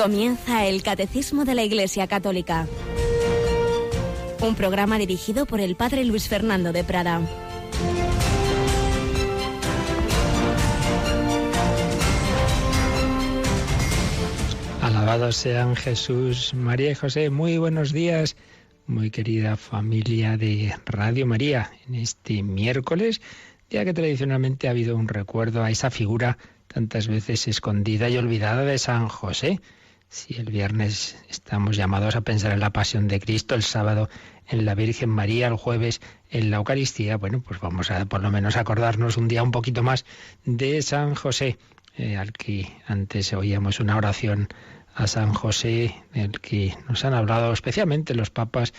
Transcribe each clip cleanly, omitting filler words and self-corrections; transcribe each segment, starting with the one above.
Comienza el Catecismo de la Iglesia Católica. Un programa dirigido por el Padre Luis Fernando de Prada. Alabados sean Jesús, María y José. Muy buenos días, muy querida familia de Radio María. En este miércoles, día que tradicionalmente ha habido un recuerdo a esa figura tantas veces escondida y olvidada de San José. Si el viernes estamos llamados a pensar en la pasión de Cristo, el sábado en la Virgen María, el jueves en la Eucaristía, bueno, pues vamos a por lo menos acordarnos un día un poquito más de San José, al que antes oíamos una oración a San José, del que nos han hablado especialmente los papas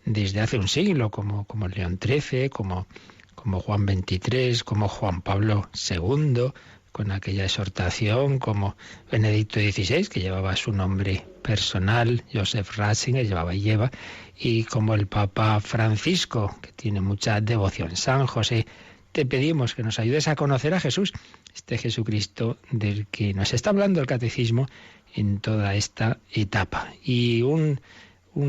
desde hace un siglo, como León XIII, como Juan XXIII, como Juan Pablo II, con aquella exhortación, como Benedicto XVI, que llevaba su nombre personal, Joseph Ratzinger, llevaba y lleva, y como el Papa Francisco, que tiene mucha devoción. San José, te pedimos que nos ayudes a conocer a Jesús, este Jesucristo del que nos está hablando el Catecismo en toda esta etapa. Y un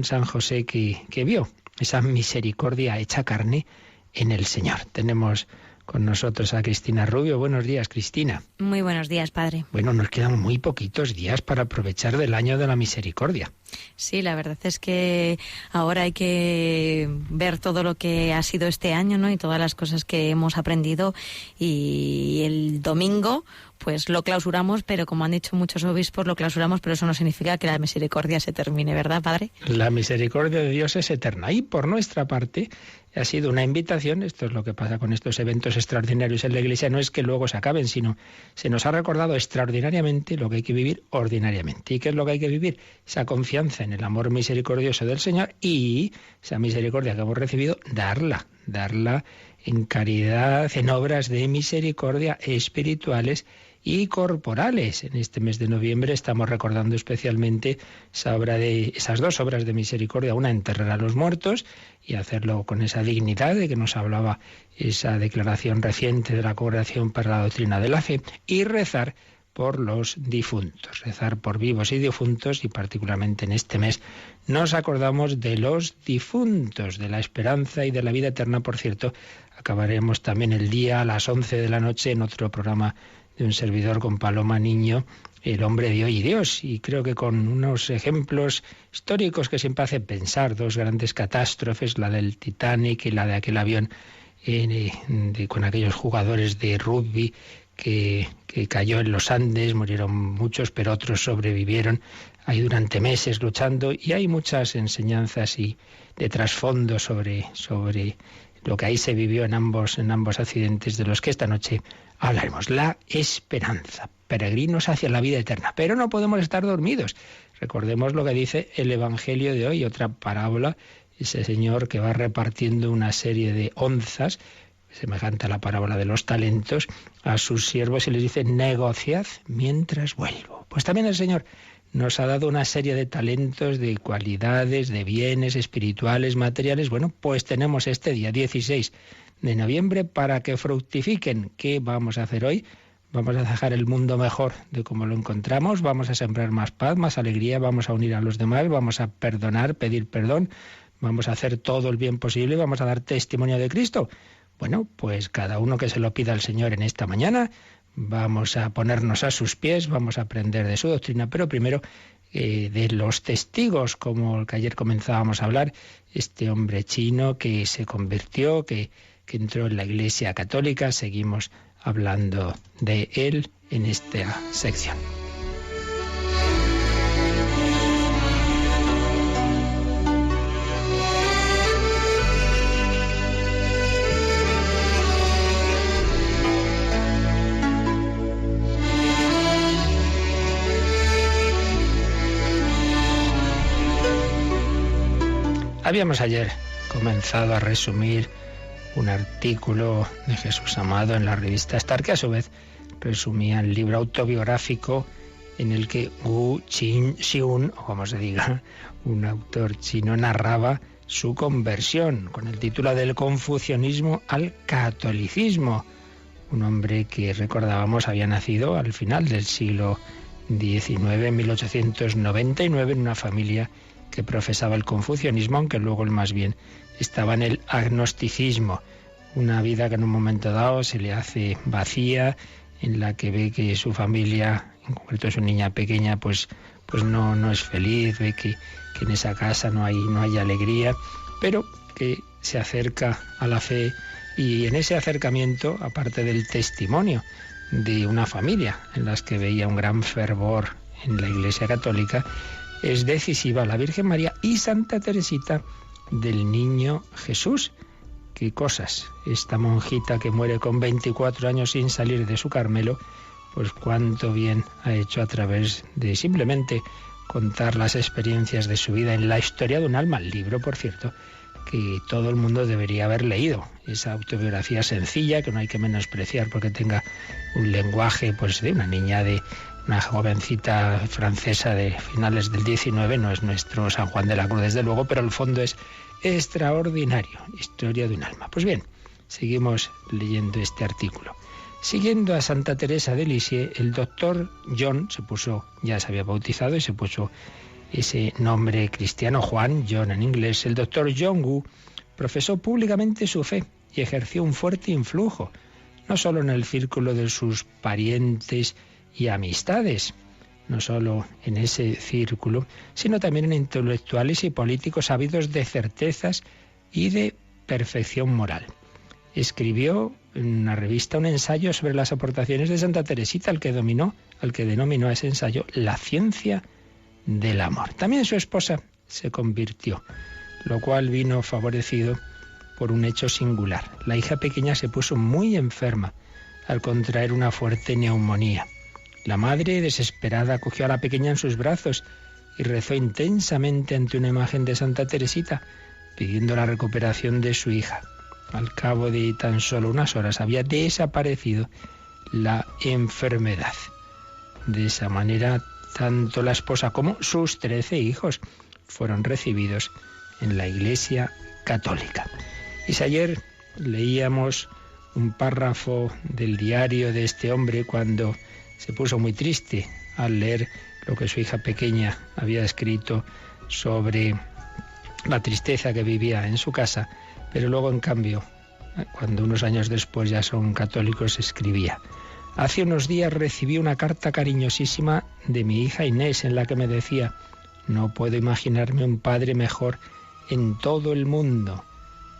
San José que vio esa misericordia hecha carne en el Señor. Tenemos con nosotros a Cristina Rubio. Buenos días, Cristina. Muy buenos días, padre. Bueno, nos quedan muy poquitos días para aprovechar del año de la misericordia. Sí, la verdad es que ahora hay que ver todo lo que ha sido este año, ¿no? Y todas las cosas que hemos aprendido. Y el domingo, pues lo clausuramos, pero como han dicho muchos obispos, lo clausuramos, pero eso no significa que la misericordia se termine, ¿verdad, padre? La misericordia de Dios es eterna. Y por nuestra parte ha sido una invitación, esto es lo que pasa con estos eventos extraordinarios en la Iglesia, no es que luego se acaben, sino se nos ha recordado extraordinariamente lo que hay que vivir ordinariamente. ¿Y qué es lo que hay que vivir? Esa confianza en el amor misericordioso del Señor y esa misericordia que hemos recibido, darla en caridad, en obras de misericordia espirituales y corporales. En este mes de noviembre estamos recordando especialmente esas dos obras de misericordia, una enterrar a los muertos y hacerlo con esa dignidad de que nos hablaba esa declaración reciente de la Congregación para la Doctrina de la Fe, y rezar por los difuntos, rezar por vivos y difuntos, y particularmente en este mes nos acordamos de los difuntos, de la esperanza y de la vida eterna. Por cierto, acabaremos también el día a las 11 de la noche en otro programa de un servidor con Paloma Niño, El hombre de hoy y Dios, y creo que con unos ejemplos históricos que siempre hacen pensar, dos grandes catástrofes, la del Titanic y la de aquel avión con aquellos jugadores de rugby que cayó en los Andes, murieron muchos, pero otros sobrevivieron ahí durante meses luchando, y hay muchas enseñanzas y de trasfondo sobre lo que ahí se vivió en ambos accidentes, de los que esta noche hablaremos. La esperanza, peregrinos hacia la vida eterna. Pero no podemos estar dormidos. Recordemos lo que dice el Evangelio de hoy, otra parábola, ese señor que va repartiendo una serie de onzas, semejante a la parábola de los talentos, a sus siervos y les dice: negociad mientras vuelvo. Pues también el Señor nos ha dado una serie de talentos, de cualidades, de bienes espirituales, materiales. Bueno, pues tenemos este día 16 de noviembre para que fructifiquen. ¿Qué vamos a hacer hoy? Vamos a dejar el mundo mejor de como lo encontramos, vamos a sembrar más paz, más alegría, vamos a unir a los demás, vamos a perdonar, pedir perdón, vamos a hacer todo el bien posible, vamos a dar testimonio de Cristo. Bueno, pues cada uno que se lo pida al Señor en esta mañana. Vamos a ponernos a sus pies, vamos a aprender de su doctrina, pero primero de los testigos, como el que ayer comenzábamos a hablar, este hombre chino que se convirtió, que entró en la Iglesia Católica. Seguimos hablando de él en esta sección. Habíamos ayer comenzado a resumir un artículo de Jesús Amado en la revista Star, que a su vez resumía el libro autobiográfico en el que Wu Qin-xiun, o como se diga, un autor chino, narraba su conversión con el título del confucianismo al catolicismo. Un hombre que, recordábamos, había nacido al final del siglo en 1899, en una familia que profesaba el confucianismo, aunque luego él más bien estaba en el agnosticismo. Una vida que en un momento dado se le hace vacía, en la que ve que su familia, en concreto su niña pequeña, pues no es feliz, ve que en esa casa no hay alegría, pero que se acerca a la fe, y en ese acercamiento, aparte del testimonio de una familia en las que veía un gran fervor en la Iglesia Católica, es decisiva la Virgen María y Santa Teresita del Niño Jesús. Qué cosas. Esta monjita que muere con 24 años sin salir de su Carmelo, pues cuánto bien ha hecho a través de simplemente contar las experiencias de su vida en La historia de un alma, el libro, por cierto, que todo el mundo debería haber leído. Esa autobiografía sencilla, que no hay que menospreciar porque tenga un lenguaje pues de una niña, de una jovencita francesa de finales del 19, no es nuestro San Juan de la Cruz, desde luego, pero el fondo es extraordinario. Historia de un alma. Pues bien, seguimos leyendo este artículo. Siguiendo a Santa Teresa de Lisieux, el doctor John ya se había bautizado y se puso ese nombre cristiano, Juan, John en inglés. El doctor John Woo profesó públicamente su fe y ejerció un fuerte influjo, no solo en el círculo de sus parientes y amistades, no solo en ese círculo, sino también en intelectuales y políticos ávidos de certezas y de perfección moral. Escribió en una revista un ensayo sobre las aportaciones de Santa Teresita, al que denominó a ese ensayo La ciencia del amor. También su esposa se convirtió, lo cual vino favorecido por un hecho singular. La hija pequeña se puso muy enferma al contraer una fuerte neumonía. La madre, desesperada, cogió a la pequeña en sus brazos y rezó intensamente ante una imagen de Santa Teresita, pidiendo la recuperación de su hija. Al cabo de tan solo unas horas había desaparecido la enfermedad. De esa manera, tanto la esposa como sus 13 hijos fueron recibidos en la Iglesia Católica. Y si ayer leíamos un párrafo del diario de este hombre cuando se puso muy triste al leer lo que su hija pequeña había escrito sobre la tristeza que vivía en su casa, pero luego, en cambio, cuando unos años después ya son católicos, escribía: hace unos días recibí una carta cariñosísima de mi hija Inés en la que me decía: no puedo imaginarme un padre mejor en todo el mundo.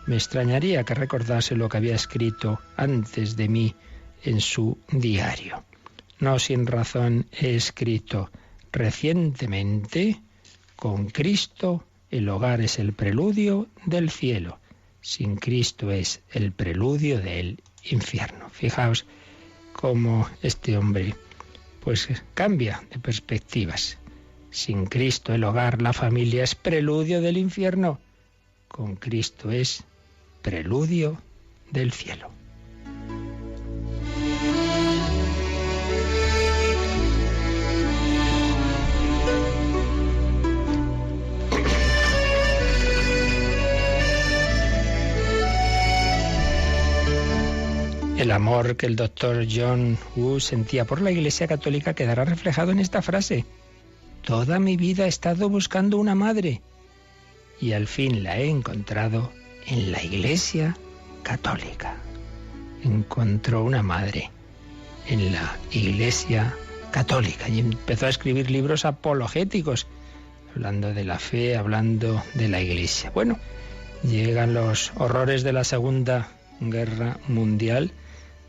Me extrañaría que recordase lo que había escrito antes de mí en su diario. No sin razón he escrito: recientemente, con Cristo el hogar es el preludio del cielo, sin Cristo es el preludio del infierno. Fijaos cómo este hombre pues cambia de perspectivas. Sin Cristo el hogar, la familia, es preludio del infierno. Con Cristo es preludio del cielo. El amor que el doctor John Woo sentía por la Iglesia Católica quedará reflejado en esta frase: toda mi vida he estado buscando una madre y al fin la he encontrado en la Iglesia Católica. Encontró una madre en la Iglesia Católica y empezó a escribir libros apologéticos, hablando de la fe, hablando de la Iglesia. Bueno, llegan los horrores de la Segunda Guerra Mundial.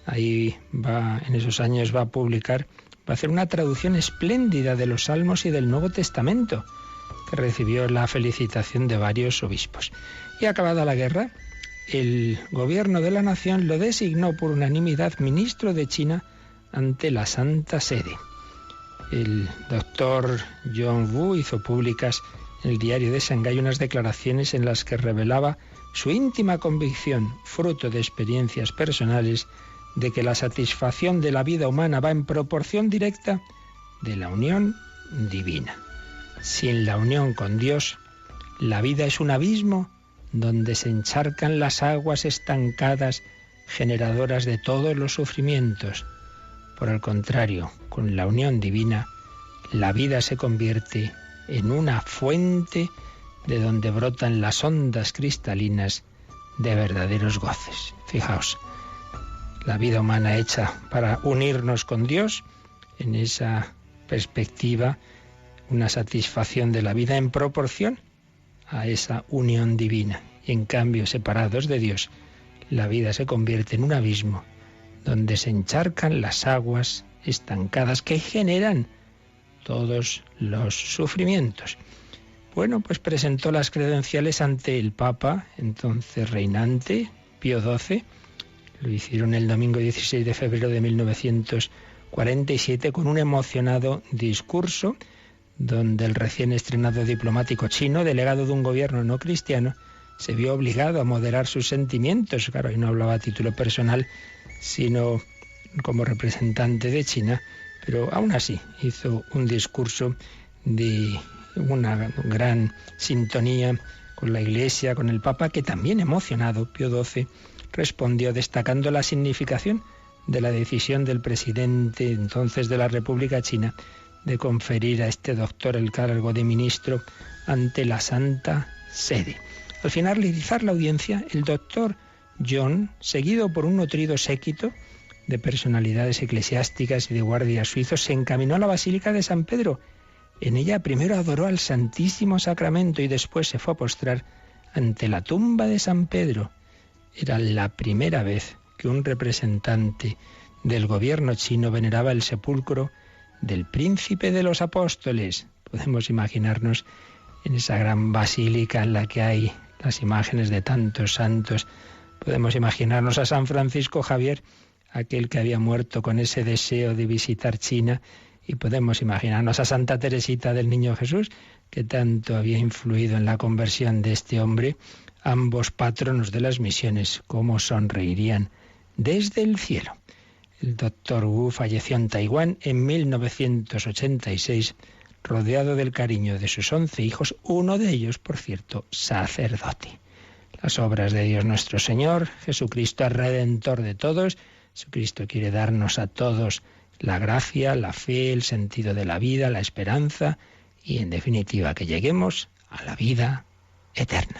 Ahí en esos años va a hacer una traducción espléndida de los Salmos y del Nuevo Testamento, que recibió la felicitación de varios obispos. Y acabada la guerra, el gobierno de la nación lo designó por unanimidad ministro de China ante la Santa Sede. El doctor John Woo hizo públicas en el diario de Shanghái unas declaraciones en las que revelaba su íntima convicción, fruto de experiencias personales, de que la satisfacción de la vida humana va en proporción directa de la unión divina. Sin la unión con Dios, la vida es un abismo donde se encharcan las aguas estancadas, generadoras de todos los sufrimientos. Por el contrario, con la unión divina, la vida se convierte en una fuente de donde brotan las ondas cristalinas de verdaderos goces. Fijaos, la vida humana hecha para unirnos con Dios, en esa perspectiva, una satisfacción de la vida en proporción a esa unión divina. Y en cambio, separados de Dios, la vida se convierte en un abismo donde se encharcan las aguas estancadas que generan todos los sufrimientos. Bueno, pues presentó las credenciales ante el Papa, entonces reinante, Pío XII. Lo hicieron el domingo 16 de febrero de 1947 con un emocionado discurso donde el recién estrenado diplomático chino, delegado de un gobierno no cristiano, se vio obligado a moderar sus sentimientos. Claro, y no hablaba a título personal, sino como representante de China, pero aún así hizo un discurso de una gran sintonía con la Iglesia, con el Papa, que también emocionado, Pío XII, respondió destacando la significación de la decisión del presidente entonces de la República China de conferir a este doctor el cargo de ministro ante la Santa Sede. Al finalizar la audiencia, el doctor John, seguido por un nutrido séquito de personalidades eclesiásticas y de guardias suizos, se encaminó a la Basílica de San Pedro. En ella primero adoró al Santísimo Sacramento y después se fue a postrar ante la tumba de San Pedro. Era la primera vez que un representante del gobierno chino veneraba el sepulcro del Príncipe de los Apóstoles. Podemos imaginarnos en esa gran basílica en la que hay las imágenes de tantos santos. Podemos imaginarnos a San Francisco Javier, aquel que había muerto con ese deseo de visitar China, y podemos imaginarnos a Santa Teresita del Niño Jesús, que tanto había influido en la conversión de este hombre, ambos patronos de las misiones, cómo sonreirían desde el cielo. El doctor Wu falleció en Taiwán en 1986, rodeado del cariño de sus 11 hijos, uno de ellos, por cierto, sacerdote. Las obras de Dios nuestro Señor, Jesucristo es Redentor de todos. Jesucristo quiere darnos a todos la gracia, la fe, el sentido de la vida, la esperanza y, en definitiva, que lleguemos a la vida eterna.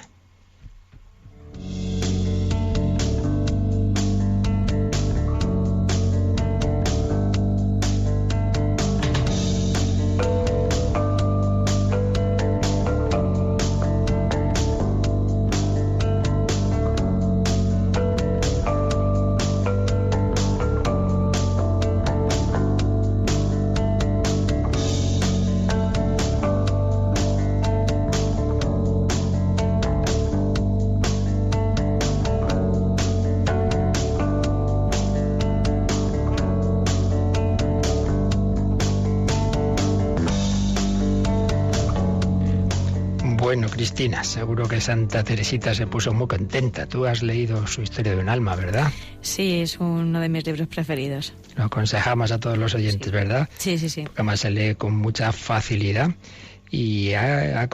Bueno, Cristina, seguro que Santa Teresita se puso muy contenta. Tú has leído su Historia de un alma, ¿verdad? Sí, es uno de mis libros preferidos. Lo aconsejamos a todos los oyentes, Sí. ¿verdad? Sí. Porque además se lee con mucha facilidad y ha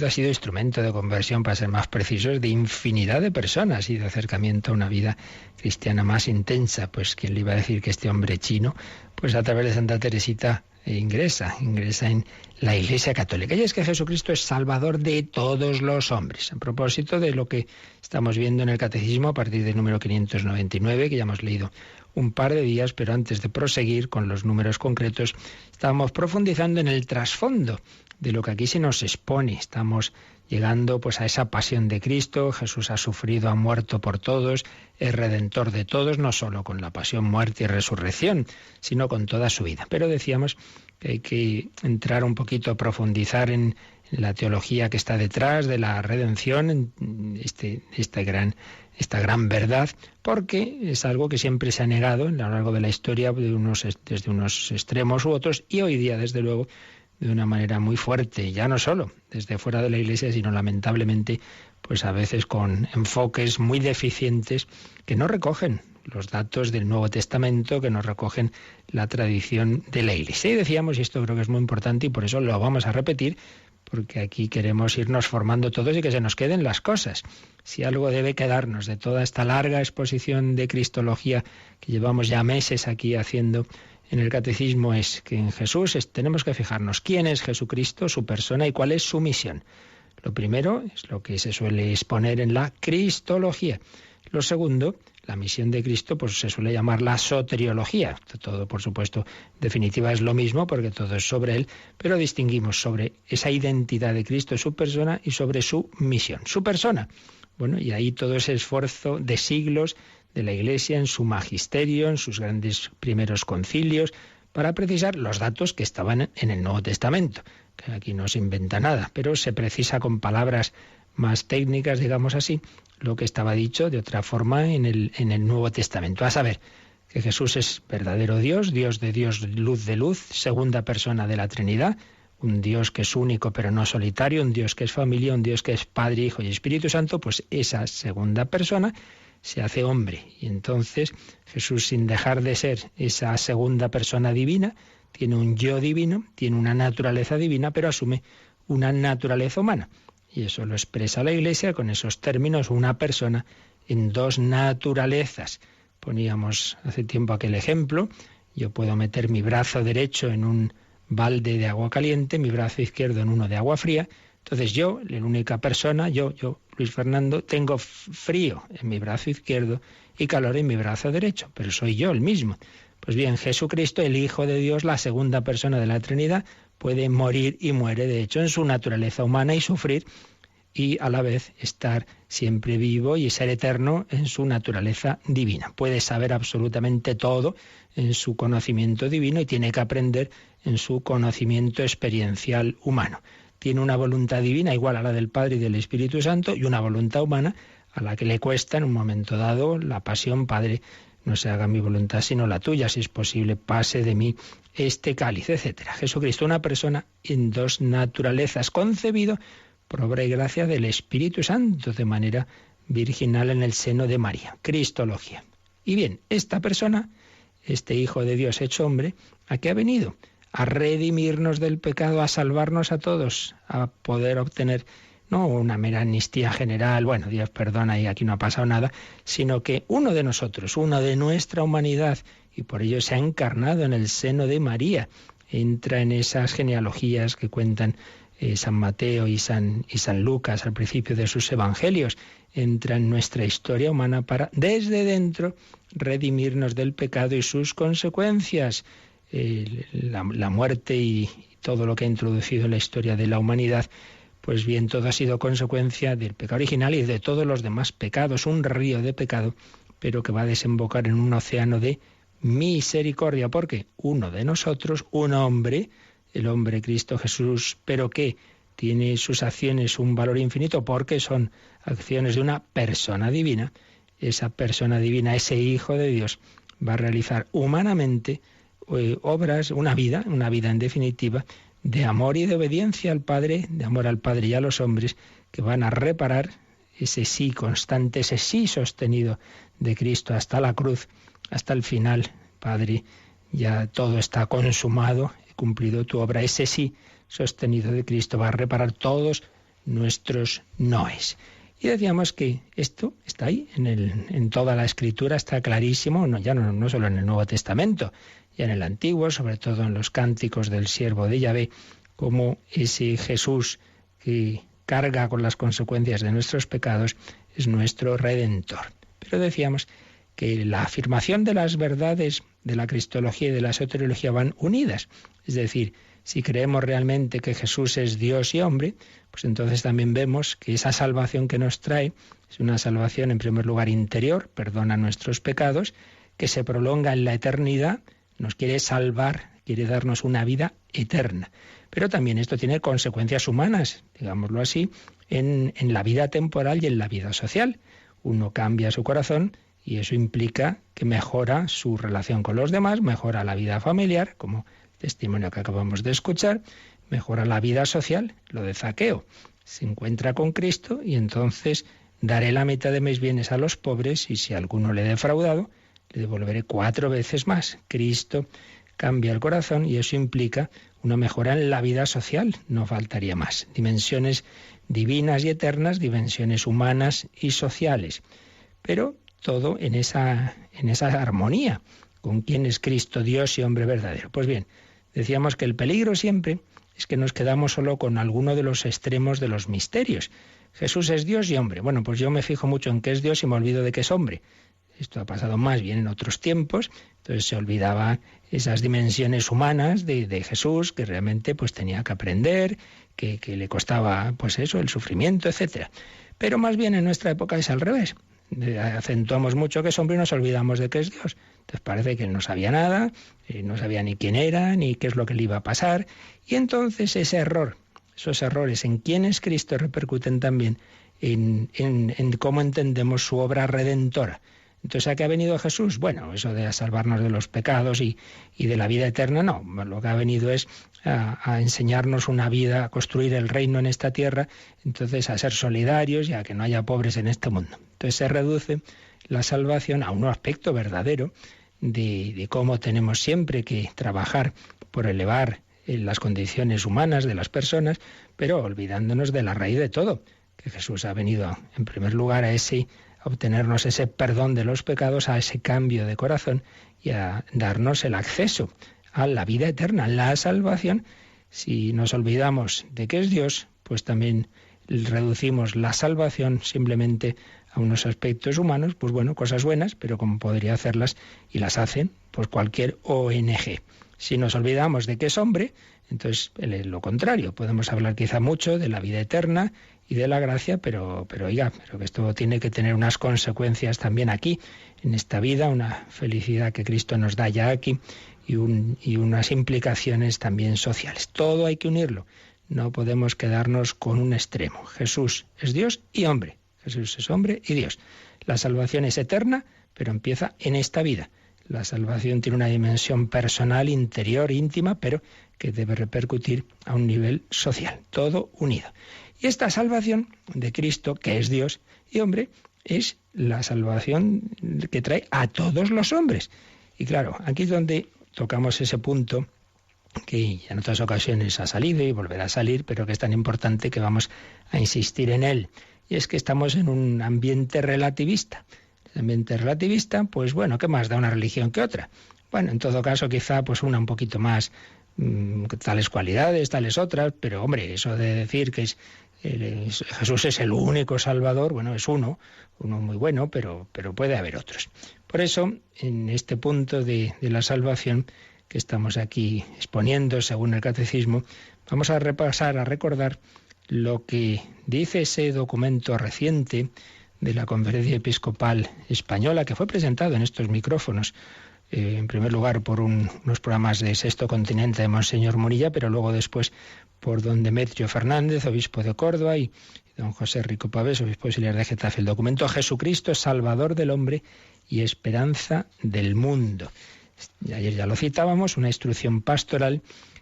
sido instrumento de conversión, para ser más precisos, de infinidad de personas y de acercamiento a una vida cristiana más intensa. Pues quién le iba a decir que este hombre chino, pues a través de Santa Teresita ingresa en la Iglesia Católica. Y es que Jesucristo es Salvador de todos los hombres. A propósito de lo que estamos viendo en el Catecismo a partir del número 599, que ya hemos leído un par de días, pero antes de proseguir con los números concretos, estábamos profundizando en el trasfondo de lo que aquí se nos expone. Estamos llegando pues a esa pasión de Cristo. Jesús ha sufrido, ha muerto por todos, es Redentor de todos, no solo con la pasión, muerte y resurrección, sino con toda su vida. Pero decíamos que hay que entrar un poquito, profundizar en la teología que está detrás de la redención, en esta gran verdad, porque es algo que siempre se ha negado a lo largo de la historia desde unos extremos u otros, y hoy día, desde luego, de una manera muy fuerte, ya no solo desde fuera de la Iglesia, sino lamentablemente, pues a veces con enfoques muy deficientes que no recogen los datos del Nuevo Testamento, que no recogen la tradición de la Iglesia. Y decíamos, y esto creo que es muy importante, y por eso lo vamos a repetir, porque aquí queremos irnos formando todos y que se nos queden las cosas. Si algo debe quedarnos de toda esta larga exposición de cristología que llevamos ya meses aquí haciendo en el catecismo es que en Jesús tenemos que fijarnos quién es Jesucristo, su persona y cuál es su misión. Lo primero es lo que se suele exponer en la cristología. Lo segundo, la misión de Cristo, pues se suele llamar la soteriología. Todo, por supuesto, en definitiva es lo mismo porque todo es sobre Él, pero distinguimos sobre esa identidad de Cristo, su persona, y sobre su misión. Su persona, bueno, y ahí todo ese esfuerzo de siglos de la Iglesia en su magisterio, en sus grandes primeros concilios, para precisar los datos que estaban en el Nuevo Testamento, que aquí no se inventa nada, pero se precisa con palabras más técnicas, digamos así, lo que estaba dicho de otra forma en el Nuevo Testamento. A saber, que Jesús es verdadero Dios, Dios de Dios, luz de luz, segunda persona de la Trinidad, un Dios que es único pero no solitario, un Dios que es familia, un Dios que es Padre, Hijo y Espíritu Santo, pues esa segunda persona se hace hombre. Y entonces Jesús, sin dejar de ser esa segunda persona divina, tiene un yo divino, tiene una naturaleza divina, pero asume una naturaleza humana. Y eso lo expresa la Iglesia con esos términos, una persona en dos naturalezas. Poníamos hace tiempo aquel ejemplo, yo puedo meter mi brazo derecho en un balde de agua caliente, mi brazo izquierdo en uno de agua fría. Entonces yo, la única persona, yo, Luis Fernando, tengo frío en mi brazo izquierdo y calor en mi brazo derecho, pero soy yo el mismo. Pues bien, Jesucristo, el Hijo de Dios, la segunda persona de la Trinidad, puede morir y muere, de hecho, en su naturaleza humana y sufrir, y a la vez estar siempre vivo y ser eterno en su naturaleza divina. Puede saber absolutamente todo en su conocimiento divino y tiene que aprender en su conocimiento experiencial humano. Tiene una voluntad divina igual a la del Padre y del Espíritu Santo y una voluntad humana a la que le cuesta en un momento dado la pasión: Padre, no se haga mi voluntad sino la tuya, si es posible, pase de mí este cáliz, etc. Jesucristo, una persona en dos naturalezas, concebido por obra y gracia del Espíritu Santo, de manera virginal en el seno de María. Cristología. Y bien, esta persona, este Hijo de Dios hecho hombre, ¿a qué ha venido? A redimirnos del pecado, a salvarnos a todos, a poder obtener no una mera amnistía general, bueno, Dios perdona y aquí no ha pasado nada, sino que uno de nosotros, uno de nuestra humanidad, y por ello se ha encarnado en el seno de María, entra en esas genealogías que cuentan San Mateo y San Lucas al principio de sus evangelios, entra en nuestra historia humana para desde dentro redimirnos del pecado y sus consecuencias. La muerte y todo lo que ha introducido en la historia de la humanidad, pues bien, todo ha sido consecuencia del pecado original y de todos los demás pecados, un río de pecado, pero que va a desembocar en un océano de misericordia, porque uno de nosotros, un hombre, el hombre Cristo Jesús, pero que tiene sus acciones un valor infinito porque son acciones de una persona divina, esa persona divina, ese Hijo de Dios, va a realizar humanamente obras, una vida en definitiva, de amor y de obediencia al Padre, de amor al Padre y a los hombres, que van a reparar ese sí constante, ese sí sostenido de Cristo hasta la cruz, hasta el final. Padre, ya todo está consumado, he cumplido tu obra. Ese sí sostenido de Cristo va a reparar todos nuestros noes. Y decíamos que esto está ahí, en toda la Escritura está clarísimo, no solo en el Nuevo Testamento, ya en el Antiguo, sobre todo en los cánticos del siervo de Yahvé, como ese Jesús que carga con las consecuencias de nuestros pecados es nuestro Redentor. Pero decíamos que la afirmación de las verdades de la cristología y de la soteriología van unidas. Es decir, si creemos realmente que Jesús es Dios y hombre, pues entonces también vemos que esa salvación que nos trae es una salvación, en primer lugar, interior, perdona nuestros pecados, que se prolonga en la eternidad, nos quiere salvar, quiere darnos una vida eterna. Pero también esto tiene consecuencias humanas, digámoslo así, en la vida temporal y en la vida social. Uno cambia su corazón y eso implica que mejora su relación con los demás, mejora la vida familiar, como testimonio que acabamos de escuchar, mejora la vida social, lo de Zaqueo. Se encuentra con Cristo y entonces daré la mitad de mis bienes a los pobres y si alguno le he defraudado, le devolveré 4 veces más. Cristo cambia el corazón y eso implica una mejora en la vida social, no faltaría más. Dimensiones divinas y eternas, dimensiones humanas y sociales. Pero todo en esa armonía. con quién es Cristo, Dios y hombre verdadero. Pues bien, decíamos que el peligro siempre es que nos quedamos solo con alguno de los extremos de los misterios. Jesús es Dios y hombre. Bueno, pues yo me fijo mucho en que es Dios y me olvido de que es hombre. Esto ha pasado más bien en otros tiempos, entonces se olvidaba esas dimensiones humanas de Jesús, que realmente pues tenía que aprender, que le costaba pues eso, el sufrimiento, etcétera. Pero más bien en nuestra época es al revés. Acentuamos mucho que es hombre y nos olvidamos de que es Dios. Entonces parece que él no sabía nada, no sabía ni quién era, ni qué es lo que le iba a pasar. Y entonces ese error, esos errores en quién es Cristo repercuten también en cómo entendemos su obra redentora. Entonces, ¿a qué ha venido Jesús? Bueno, eso de salvarnos de los pecados y de la vida eterna, no. Lo que ha venido es a enseñarnos una vida, a construir el reino en esta tierra, entonces a ser solidarios y a que no haya pobres en este mundo. Entonces se reduce la salvación a un aspecto verdadero de cómo tenemos siempre que trabajar por elevar las condiciones humanas de las personas, pero olvidándonos de la raíz de todo, que Jesús ha venido en primer lugar a obtenernos ese perdón de los pecados, a ese cambio de corazón y a darnos el acceso a la vida eterna, la salvación. Si nos olvidamos de que es Dios, pues también reducimos la salvación simplemente a unos aspectos humanos, pues bueno, cosas buenas, pero como podría hacerlas y las hacen pues cualquier ONG. Si nos olvidamos de que es hombre, entonces lo contrario, podemos hablar quizá mucho de la vida eterna y de la gracia, pero que esto tiene que tener unas consecuencias también aquí, en esta vida, una felicidad que Cristo nos da ya aquí y unas implicaciones también sociales. Todo hay que unirlo, no podemos quedarnos con un extremo. Jesús es Dios y hombre, Jesús es hombre y Dios. La salvación es eterna, pero empieza en esta vida. La salvación tiene una dimensión personal, interior, íntima, pero que debe repercutir a un nivel social, todo unido. Y esta salvación de Cristo, que es Dios y hombre, es la salvación que trae a todos los hombres. Y claro, aquí es donde tocamos ese punto que en otras ocasiones ha salido y volverá a salir, pero que es tan importante que vamos a insistir en él. Y es que estamos en un ambiente relativista. El ambiente relativista, pues bueno, ¿qué más da una religión que otra? Bueno, en todo caso, quizá pues una un poquito más tales cualidades, tales otras, pero hombre, eso de decir que Jesús es el único Salvador, bueno, es uno muy bueno, pero puede haber otros. Por eso, en este punto de la salvación que estamos aquí exponiendo según el Catecismo, vamos a repasar, a recordar lo que dice ese documento reciente de la Conferencia Episcopal Española, que fue presentado en estos micrófonos, en primer lugar por unos programas de Sexto Continente de Monseñor Munilla, pero luego después por don Demetrio Fernández, obispo de Córdoba, y don José Rico Pavés, obispo auxiliar de Getafe. El documento Jesucristo, Salvador del hombre y esperanza del mundo. Ayer ya lo citábamos, una instrucción pastoral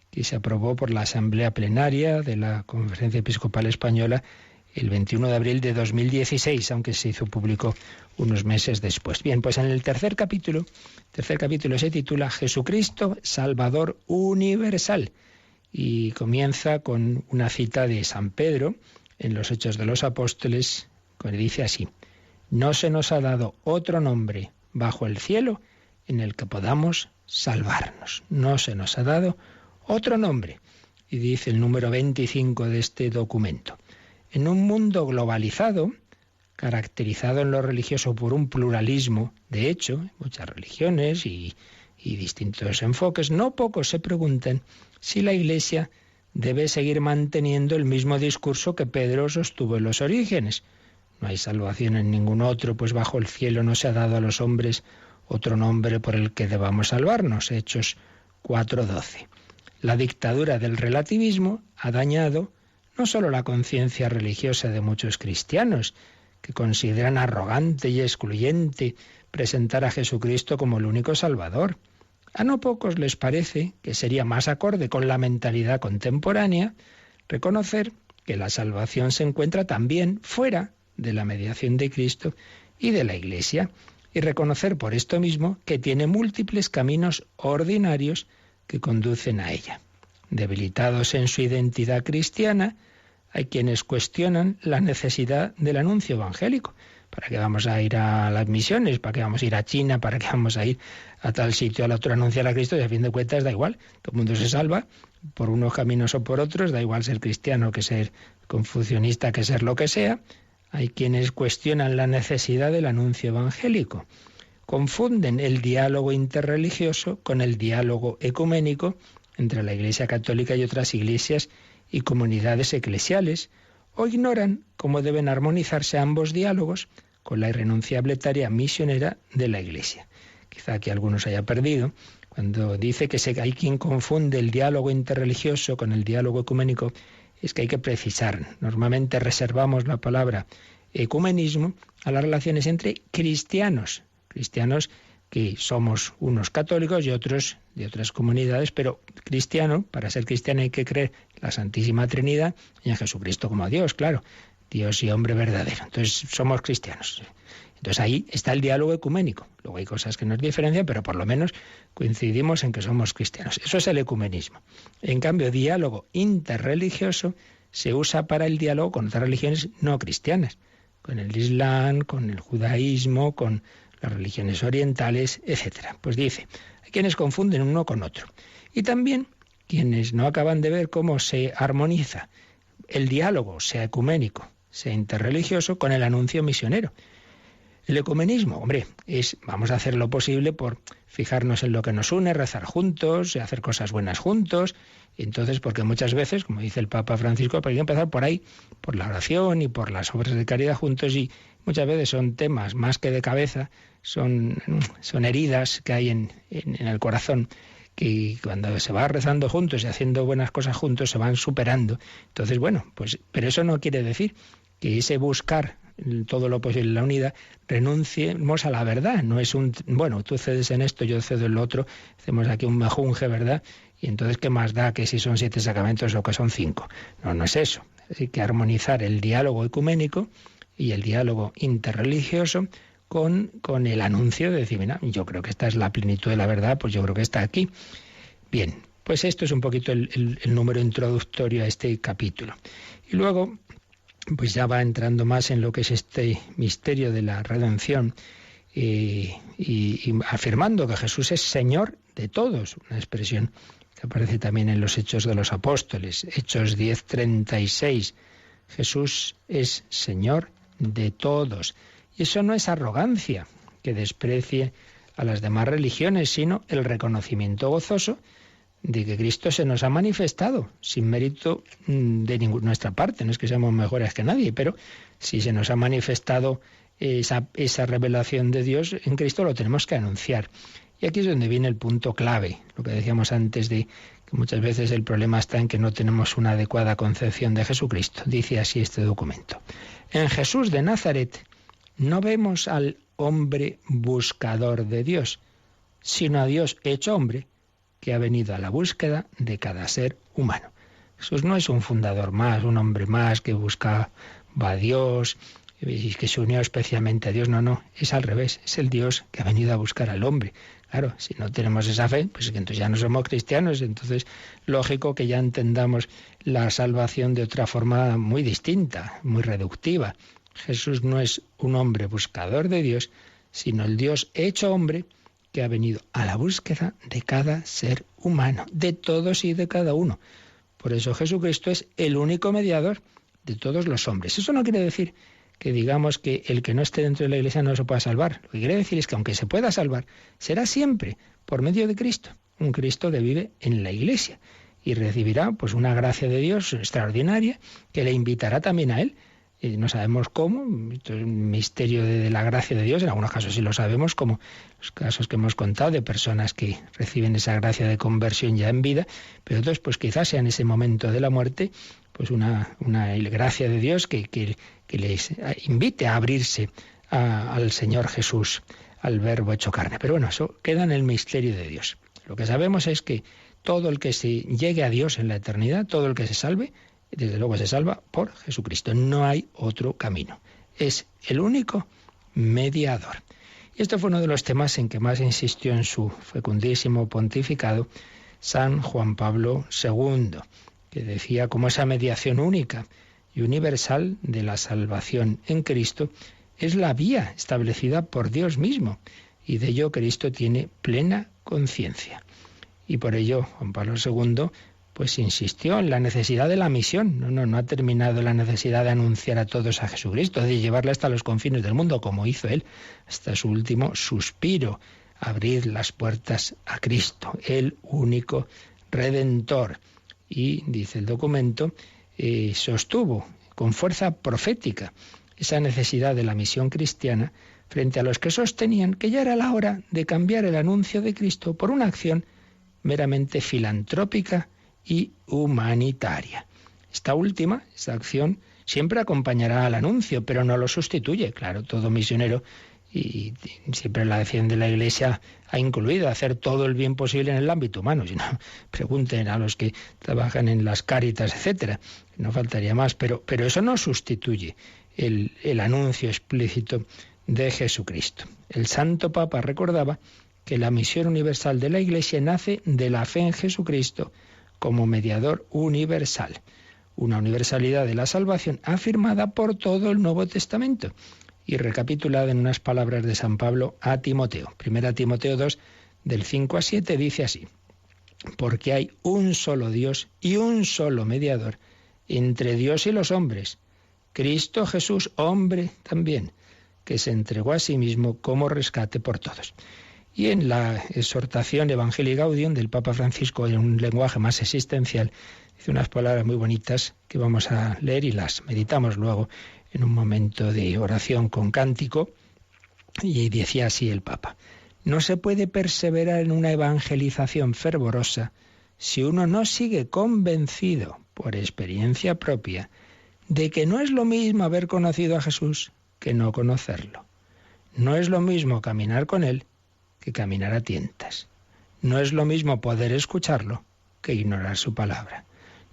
que se aprobó por la Asamblea Plenaria de la Conferencia Episcopal Española el 21 de abril de 2016, aunque se hizo público unos meses después. Bien, pues en el tercer capítulo se titula Jesucristo, Salvador universal, y comienza con una cita de San Pedro en los Hechos de los Apóstoles, que dice así: no se nos ha dado otro nombre bajo el cielo en el que podamos salvarnos. No se nos ha dado otro nombre. Y dice el número 25 de este documento: en un mundo globalizado, caracterizado en lo religioso por un pluralismo, de hecho, muchas religiones y distintos enfoques, no pocos se preguntan si la Iglesia debe seguir manteniendo el mismo discurso que Pedro sostuvo en los orígenes. No hay salvación en ningún otro, pues bajo el cielo no se ha dado a los hombres otro nombre por el que debamos salvarnos. Hechos 4:12. La dictadura del relativismo ha dañado no solo la conciencia religiosa de muchos cristianos, que consideran arrogante y excluyente presentar a Jesucristo como el único Salvador. A no pocos les parece que sería más acorde con la mentalidad contemporánea reconocer que la salvación se encuentra también fuera de la mediación de Cristo y de la Iglesia, y reconocer por esto mismo que tiene múltiples caminos ordinarios que conducen a ella. Debilitados en su identidad cristiana, hay quienes cuestionan la necesidad del anuncio evangélico, ¿Para qué vamos a ir a las misiones? ¿Para qué vamos a ir a China? ¿Para qué vamos a ir a tal sitio al otro a anunciar a Cristo? Y a fin de cuentas da igual, todo el mundo se salva por unos caminos o por otros, da igual ser cristiano que ser confucionista, que ser lo que sea. Hay quienes cuestionan la necesidad del anuncio evangélico. Confunden el diálogo interreligioso con el diálogo ecuménico entre la Iglesia Católica y otras iglesias y comunidades eclesiales, o ignoran cómo deben armonizarse ambos diálogos con la irrenunciable tarea misionera de la Iglesia. Quizá aquí algunos haya perdido cuando dice que hay quien confunde el diálogo interreligioso con el diálogo ecuménico. Es que hay que precisar. Normalmente reservamos la palabra ecumenismo a las relaciones entre cristianos que somos unos católicos y otros de otras comunidades, pero cristiano, para ser cristiano hay que creer en la Santísima Trinidad y en Jesucristo como Dios, claro, Dios y hombre verdadero. Entonces somos cristianos. Entonces ahí está el diálogo ecuménico. Luego hay cosas que nos diferencian, pero por lo menos coincidimos en que somos cristianos. Eso es el ecumenismo. En cambio, diálogo interreligioso se usa para el diálogo con otras religiones no cristianas, con el Islam, con el judaísmo, con las religiones orientales, etc. Pues dice, hay quienes confunden uno con otro. Y también quienes no acaban de ver cómo se armoniza el diálogo, sea ecuménico, sea interreligioso, con el anuncio misionero. El ecumenismo, hombre, vamos a hacer lo posible por fijarnos en lo que nos une, rezar juntos, hacer cosas buenas juntos. Y entonces, porque muchas veces, como dice el Papa Francisco, hay que empezar por ahí, por la oración y por las obras de caridad juntos, y muchas veces son temas más que de cabeza, son heridas que hay en el corazón, que cuando se va rezando juntos y haciendo buenas cosas juntos se van superando. Entonces, bueno, pues, pero eso no quiere decir que ese buscar todo lo posible en la unidad, renunciemos a la verdad. No es tú cedes en esto, yo cedo en lo otro, hacemos aquí un mejunje, ¿verdad? Y entonces, ¿qué más da que si son 7 sacramentos o que son 5? No es eso. Hay que armonizar el diálogo ecuménico y el diálogo interreligioso con el anuncio de decir, mira, yo creo que esta es la plenitud de la verdad, pues yo creo que está aquí. Bien, pues esto es un poquito el número introductorio a este capítulo. Y luego pues ya va entrando más en lo que es este misterio de la redención y afirmando que Jesús es Señor de todos, una expresión que aparece también en los Hechos de los Apóstoles, Hechos 10:36. Jesús es Señor de todos. Y eso no es arrogancia, que desprecie a las demás religiones, sino el reconocimiento gozoso de que Cristo se nos ha manifestado, sin mérito de nuestra parte. No es que seamos mejores que nadie, pero si se nos ha manifestado esa revelación de Dios, en Cristo lo tenemos que anunciar. Y aquí es donde viene el punto clave, lo que decíamos antes de que muchas veces el problema está en que no tenemos una adecuada concepción de Jesucristo. Dice así este documento. En Jesús de Nazaret no vemos al hombre buscador de Dios, sino a Dios hecho hombre, que ha venido a la búsqueda de cada ser humano. Jesús no es un fundador más, un hombre más que buscaba a Dios y que se unió especialmente a Dios. No, es al revés, es el Dios que ha venido a buscar al hombre. Claro, si no tenemos esa fe, pues entonces ya no somos cristianos, entonces lógico que ya entendamos la salvación de otra forma muy distinta, muy reductiva. Jesús no es un hombre buscador de Dios, sino el Dios hecho hombre, que ha venido a la búsqueda de cada ser humano, de todos y de cada uno. Por eso Jesucristo es el único mediador de todos los hombres. Eso no quiere decir que digamos que el que no esté dentro de la Iglesia no se pueda salvar. Lo que quiere decir es que aunque se pueda salvar, será siempre por medio de Cristo, un Cristo que vive en la Iglesia y recibirá pues una gracia de Dios extraordinaria que le invitará también a él. No sabemos cómo, esto es un misterio de la gracia de Dios, en algunos casos sí lo sabemos, como los casos que hemos contado de personas que reciben esa gracia de conversión ya en vida, pero otros pues quizás sea en ese momento de la muerte pues una gracia de Dios que les invite a abrirse al Señor Jesús, al Verbo hecho carne. Pero bueno, eso queda en el misterio de Dios. Lo que sabemos es que todo el que se llegue a Dios en la eternidad, todo el que se salve, desde luego se salva por Jesucristo. No hay otro camino. Es el único mediador. Y este fue uno de los temas en que más insistió en su fecundísimo pontificado San Juan Pablo II, que decía como esa mediación única y universal de la salvación en Cristo es la vía establecida por Dios mismo, y de ello Cristo tiene plena conciencia. Y por ello Juan Pablo II pues insistió en la necesidad de la misión. No ha terminado la necesidad de anunciar a todos a Jesucristo, de llevarle hasta los confines del mundo, como hizo él, hasta su último suspiro, abrir las puertas a Cristo, el único Redentor. Y, dice el documento, sostuvo con fuerza profética esa necesidad de la misión cristiana frente a los que sostenían que ya era la hora de cambiar el anuncio de Cristo por una acción meramente filantrópica y humanitaria. Esta acción, siempre acompañará al anuncio, pero no lo sustituye. Claro, todo misionero, y siempre la defiende la Iglesia, ha incluido hacer todo el bien posible en el ámbito humano. Si no, pregunten a los que trabajan en las Cáritas, etcétera. No faltaría más, pero eso no sustituye el anuncio explícito de Jesucristo. El Santo Papa recordaba que la misión universal de la Iglesia nace de la fe en Jesucristo como mediador universal, una universalidad de la salvación afirmada por todo el Nuevo Testamento y recapitulada en unas palabras de San Pablo a Timoteo. 1 Timoteo 2, del 5 a 7, dice así: porque hay un solo Dios y un solo mediador entre Dios y los hombres, Cristo Jesús, hombre también, que se entregó a sí mismo como rescate por todos. Y en la exhortación Evangelii Gaudium del Papa Francisco, en un lenguaje más existencial, dice unas palabras muy bonitas que vamos a leer y las meditamos luego en un momento de oración con cántico. Y decía así el Papa: no se puede perseverar en una evangelización fervorosa si uno no sigue convencido por experiencia propia de que no es lo mismo haber conocido a Jesús que no conocerlo. No es lo mismo caminar con Él que caminar a tientas. No es lo mismo poder escucharlo que ignorar su palabra.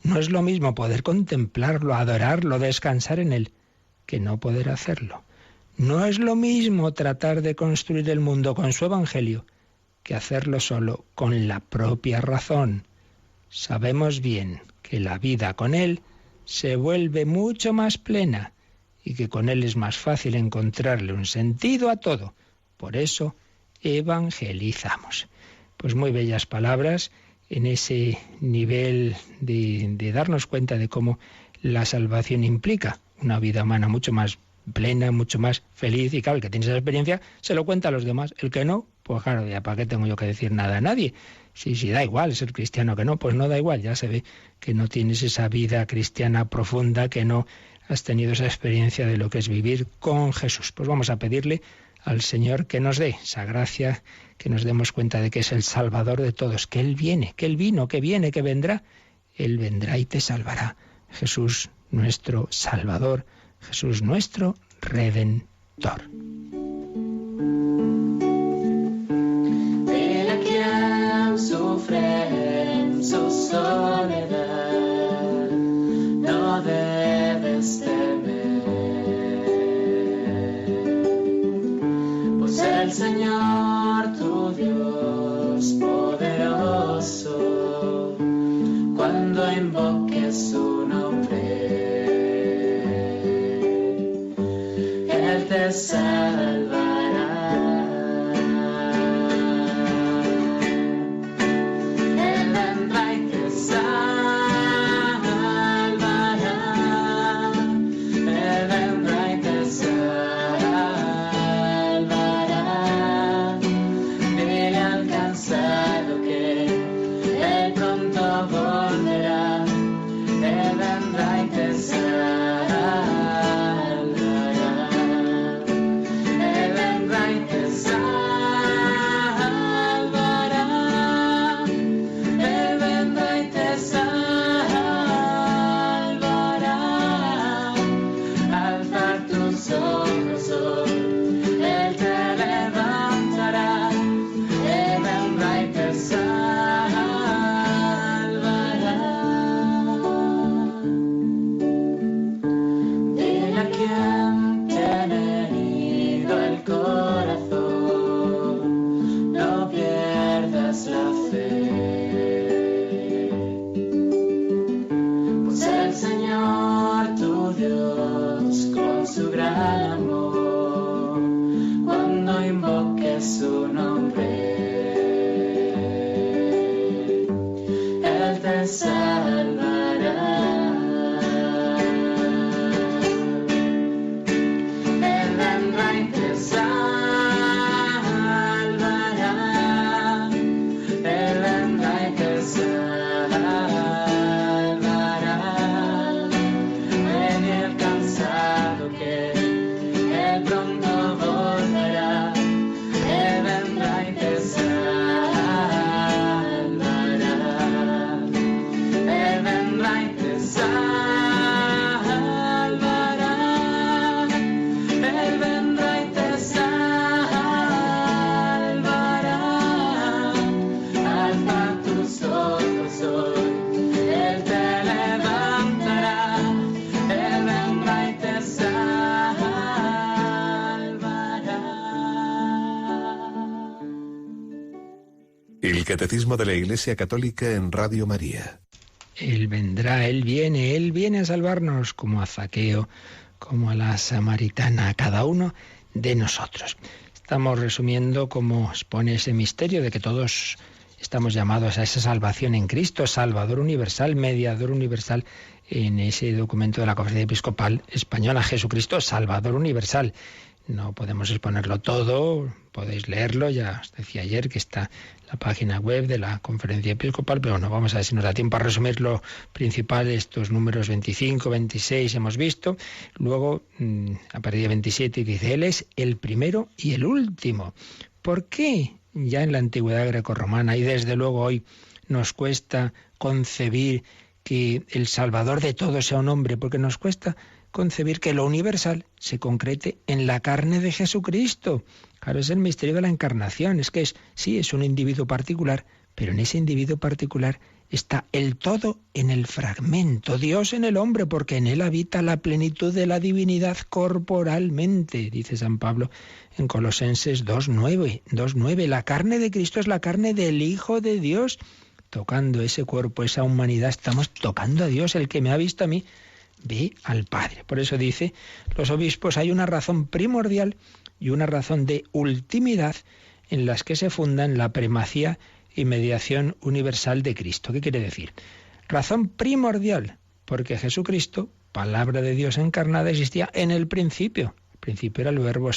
No es lo mismo poder contemplarlo, adorarlo, descansar en Él, que no poder hacerlo. No es lo mismo tratar de construir el mundo con su Evangelio que hacerlo solo con la propia razón. Sabemos bien que la vida con Él se vuelve mucho más plena y que con Él es más fácil encontrarle un sentido a todo. Por eso evangelizamos. Pues muy bellas palabras en ese nivel de darnos cuenta de cómo la salvación implica una vida humana mucho más plena, mucho más feliz, y claro, el que tiene esa experiencia se lo cuenta a los demás. El que no, pues claro, ya para qué tengo yo que decir nada a nadie. Si da igual ser cristiano que no, pues no da igual, ya se ve que no tienes esa vida cristiana profunda, que no has tenido esa experiencia de lo que es vivir con Jesús. Pues vamos a pedirle al Señor que nos dé esa gracia, que nos demos cuenta de que es el Salvador de todos, que Él viene, que Él vino, que viene, que vendrá. Él vendrá y te salvará. Jesús nuestro Salvador, Jesús nuestro Redentor. Dile a quien sufre en su soledad, no debes temer, pues el Señor tu Dios poderoso, cuando invoques su nombre, Él te salvará. Él vendrá y te salvará. Él vendrá y te salvará. Dile al cansado que Él pronto volverá. Él vendrá y te salvará. Él vendrá y te salvará. Él vendrá y te salvará. Alza tus ojos hoy, Él te levantará. Él vendrá y te salvará. Dile a quien tiene herido el corazón, no pierdas la fe, pues el Señor tu Dios con su gran amor su nombre. Él te salvará. Él vendrá y te salvará. Él vendrá y te salvará. Ven el cansado que Él pronto volverá. Él vendrá y te salvará. Él vendrá y te salvará. Él vendrá y te salvará. Alza tus ojos hoy, Él te levantará. Él vendrá y te salvará. El Catecismo de la Iglesia Católica en Radio María. Él vendrá, Él viene a salvarnos, como a Zaqueo, como a la samaritana, a cada uno de nosotros. Estamos resumiendo cómo expone ese misterio de que todos estamos llamados a esa salvación en Cristo, Salvador universal, mediador universal, en ese documento de la Conferencia Episcopal Española, Jesucristo, Salvador universal. No podemos exponerlo todo, podéis leerlo, ya os decía ayer que está en la página web de la Conferencia Episcopal, pero bueno, vamos a ver si nos da tiempo a resumir lo principal, estos números 25, 26 hemos visto. Luego, a partir de 27, dice, Él es el primero y el último. ¿Por qué ya en la antigüedad grecorromana y desde luego hoy nos cuesta concebir que el Salvador de todos sea un hombre? Porque nos cuesta concebir que lo universal se concrete en la carne de Jesucristo. Claro, es el misterio de la encarnación. Es que sí, es un individuo particular, pero en ese individuo particular está el todo en el fragmento, Dios en el hombre, porque en él habita la plenitud de la divinidad corporalmente, dice San Pablo en Colosenses 2:9. La carne de Cristo es la carne del Hijo de Dios. Tocando ese cuerpo, esa humanidad, estamos tocando a Dios. El que me ha visto a mí ve al Padre. Por eso dice los obispos, hay una razón primordial y una razón de ultimidad en las que se fundan la primacía y mediación universal de Cristo. ¿Qué quiere decir? Razón primordial, porque Jesucristo, palabra de Dios encarnada, existía en el principio. El principio era el verbo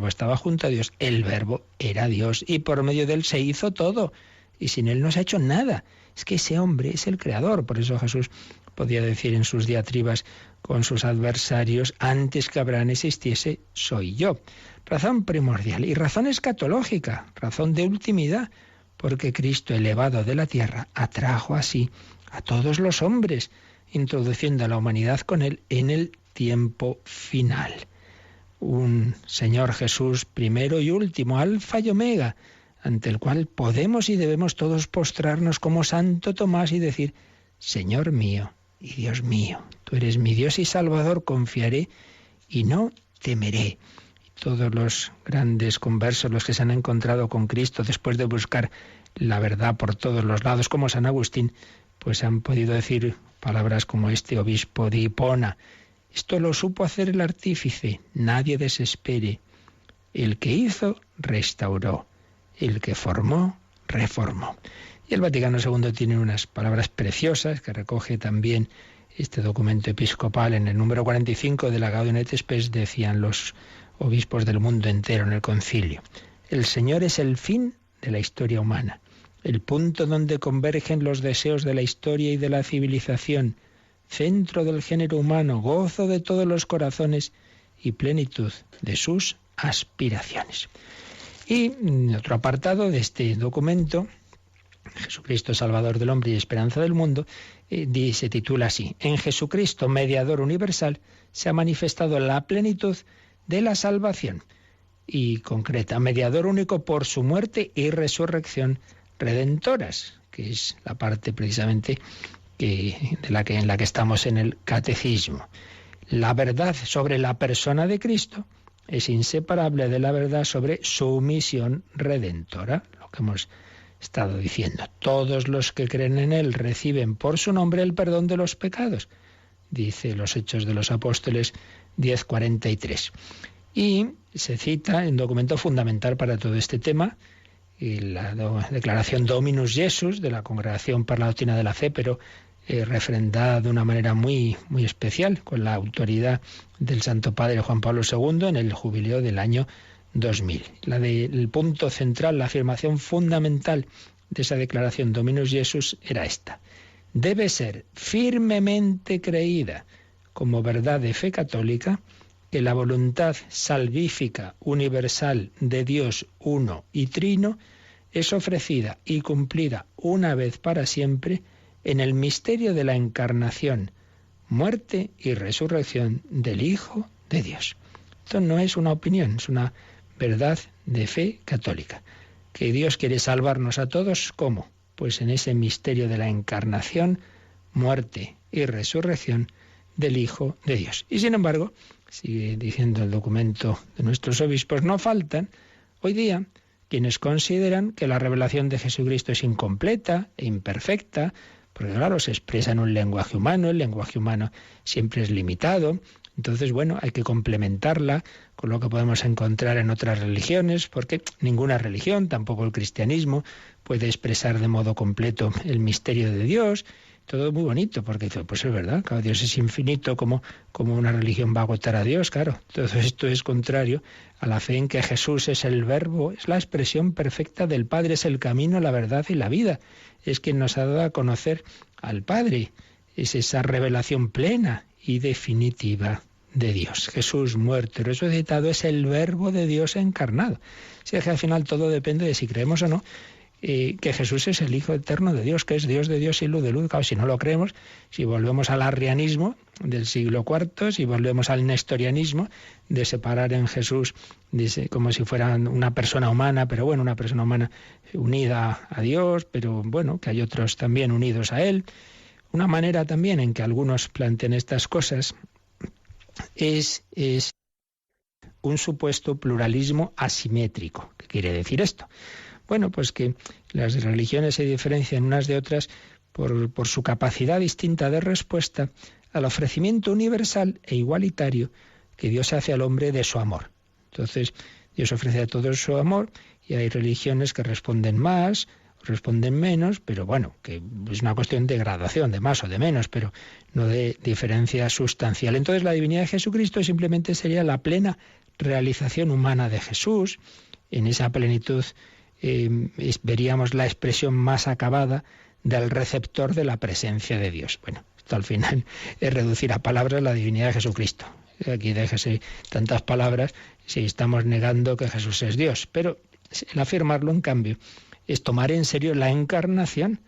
estaba junto a Dios, el verbo era Dios y por medio de él se hizo todo y sin él no se ha hecho nada. Es que ese hombre es el creador. Por eso Jesús podía decir en sus diatribas con sus adversarios, antes que Abraham existiese, soy yo. Razón primordial y razón escatológica, razón de ultimidad, porque Cristo, elevado de la tierra, atrajo así a todos los hombres, introduciendo a la humanidad con él en el tiempo final. Un Señor Jesús primero y último, alfa y omega, ante el cual podemos y debemos todos postrarnos como Santo Tomás y decir, Señor mío y Dios mío, tú eres mi Dios y Salvador, confiaré y no temeré. Y todos los grandes conversos, los que se han encontrado con Cristo después de buscar la verdad por todos los lados, como San Agustín, pues han podido decir palabras como este obispo de Hipona. Esto lo supo hacer el artífice, nadie desespere. El que hizo, restauró. El que formó, reformó. Y el Vaticano II tiene unas palabras preciosas que recoge también este documento episcopal. En el número 45 de la Gaudium et Spes decían los obispos del mundo entero en el concilio: el Señor es el fin de la historia humana, el punto donde convergen los deseos de la historia y de la civilización, centro del género humano, gozo de todos los corazones y plenitud de sus aspiraciones. Y otro apartado de este documento, Jesucristo, Salvador del hombre y esperanza del mundo, se titula así: en Jesucristo, mediador universal, se ha manifestado la plenitud de la salvación. Y concreta, mediador único por su muerte y resurrección redentoras, que es la parte precisamente en la que estamos en el catecismo. La verdad sobre la persona de Cristo es inseparable de la verdad sobre su misión redentora, lo que hemos estado diciendo. Todos los que creen en él reciben por su nombre el perdón de los pecados, dice los Hechos de los Apóstoles 10:43. Y se cita en documento fundamental para todo este tema, y la declaración Dominus Jesus de la Congregación para la Doctrina de la Fe, pero refrendada de una manera muy, muy especial, con la autoridad del Santo Padre Juan Pablo II en el jubileo del año 2000. El punto central, la afirmación fundamental de esa declaración Dominus Jesus era esta: debe ser firmemente creída como verdad de fe católica que la voluntad salvífica universal de Dios uno y trino es ofrecida y cumplida una vez para siempre en el misterio de la encarnación, muerte y resurrección del Hijo de Dios. Esto no es una opinión, es una verdad de fe católica. Que Dios quiere salvarnos a todos, ¿cómo? Pues en ese misterio de la encarnación, muerte y resurrección del Hijo de Dios. Y sin embargo, sigue diciendo el documento de nuestros obispos, no faltan hoy día quienes consideran que la revelación de Jesucristo es incompleta e imperfecta, porque claro, se expresa en un lenguaje humano, el lenguaje humano siempre es limitado. Entonces, bueno, hay que complementarla con lo que podemos encontrar en otras religiones, porque ninguna religión, tampoco el cristianismo, puede expresar de modo completo el misterio de Dios. Todo muy bonito, porque pues es verdad, claro, Dios es infinito, como una religión va a agotar a Dios, claro. Todo esto es contrario a la fe en que Jesús es el Verbo, es la expresión perfecta del Padre, es el camino, la verdad y la vida. Es quien nos ha dado a conocer al Padre, es esa revelación plena y definitiva de Dios. Jesús muerto y resucitado es el Verbo de Dios encarnado. Si es que al final todo depende de si creemos o no que Jesús es el Hijo eterno de Dios, que es Dios de Dios y luz de luz. Claro, si no lo creemos, si volvemos al arrianismo del siglo IV, si volvemos al nestorianismo de separar en Jesús como si fuera una persona humana, pero bueno, una persona humana unida a Dios, pero bueno, que hay otros también unidos a Él. Una manera también en que algunos plantean estas cosas es un supuesto pluralismo asimétrico. ¿Qué quiere decir esto? Bueno, pues que las religiones se diferencian unas de otras por su capacidad distinta de respuesta al ofrecimiento universal e igualitario que Dios hace al hombre de su amor. Entonces, Dios ofrece a todos su amor y hay religiones que responden más, responden menos, pero bueno, que es una cuestión de gradación, de más o de menos, pero no de diferencia sustancial. Entonces, la divinidad de Jesucristo simplemente sería la plena realización humana de Jesús. En esa plenitud veríamos la expresión más acabada del receptor de la presencia de Dios. Bueno, esto al final es reducir a palabras la divinidad de Jesucristo. Aquí déjese tantas palabras si estamos negando que Jesús es Dios. Pero el afirmarlo, en cambio, es tomar en serio la encarnación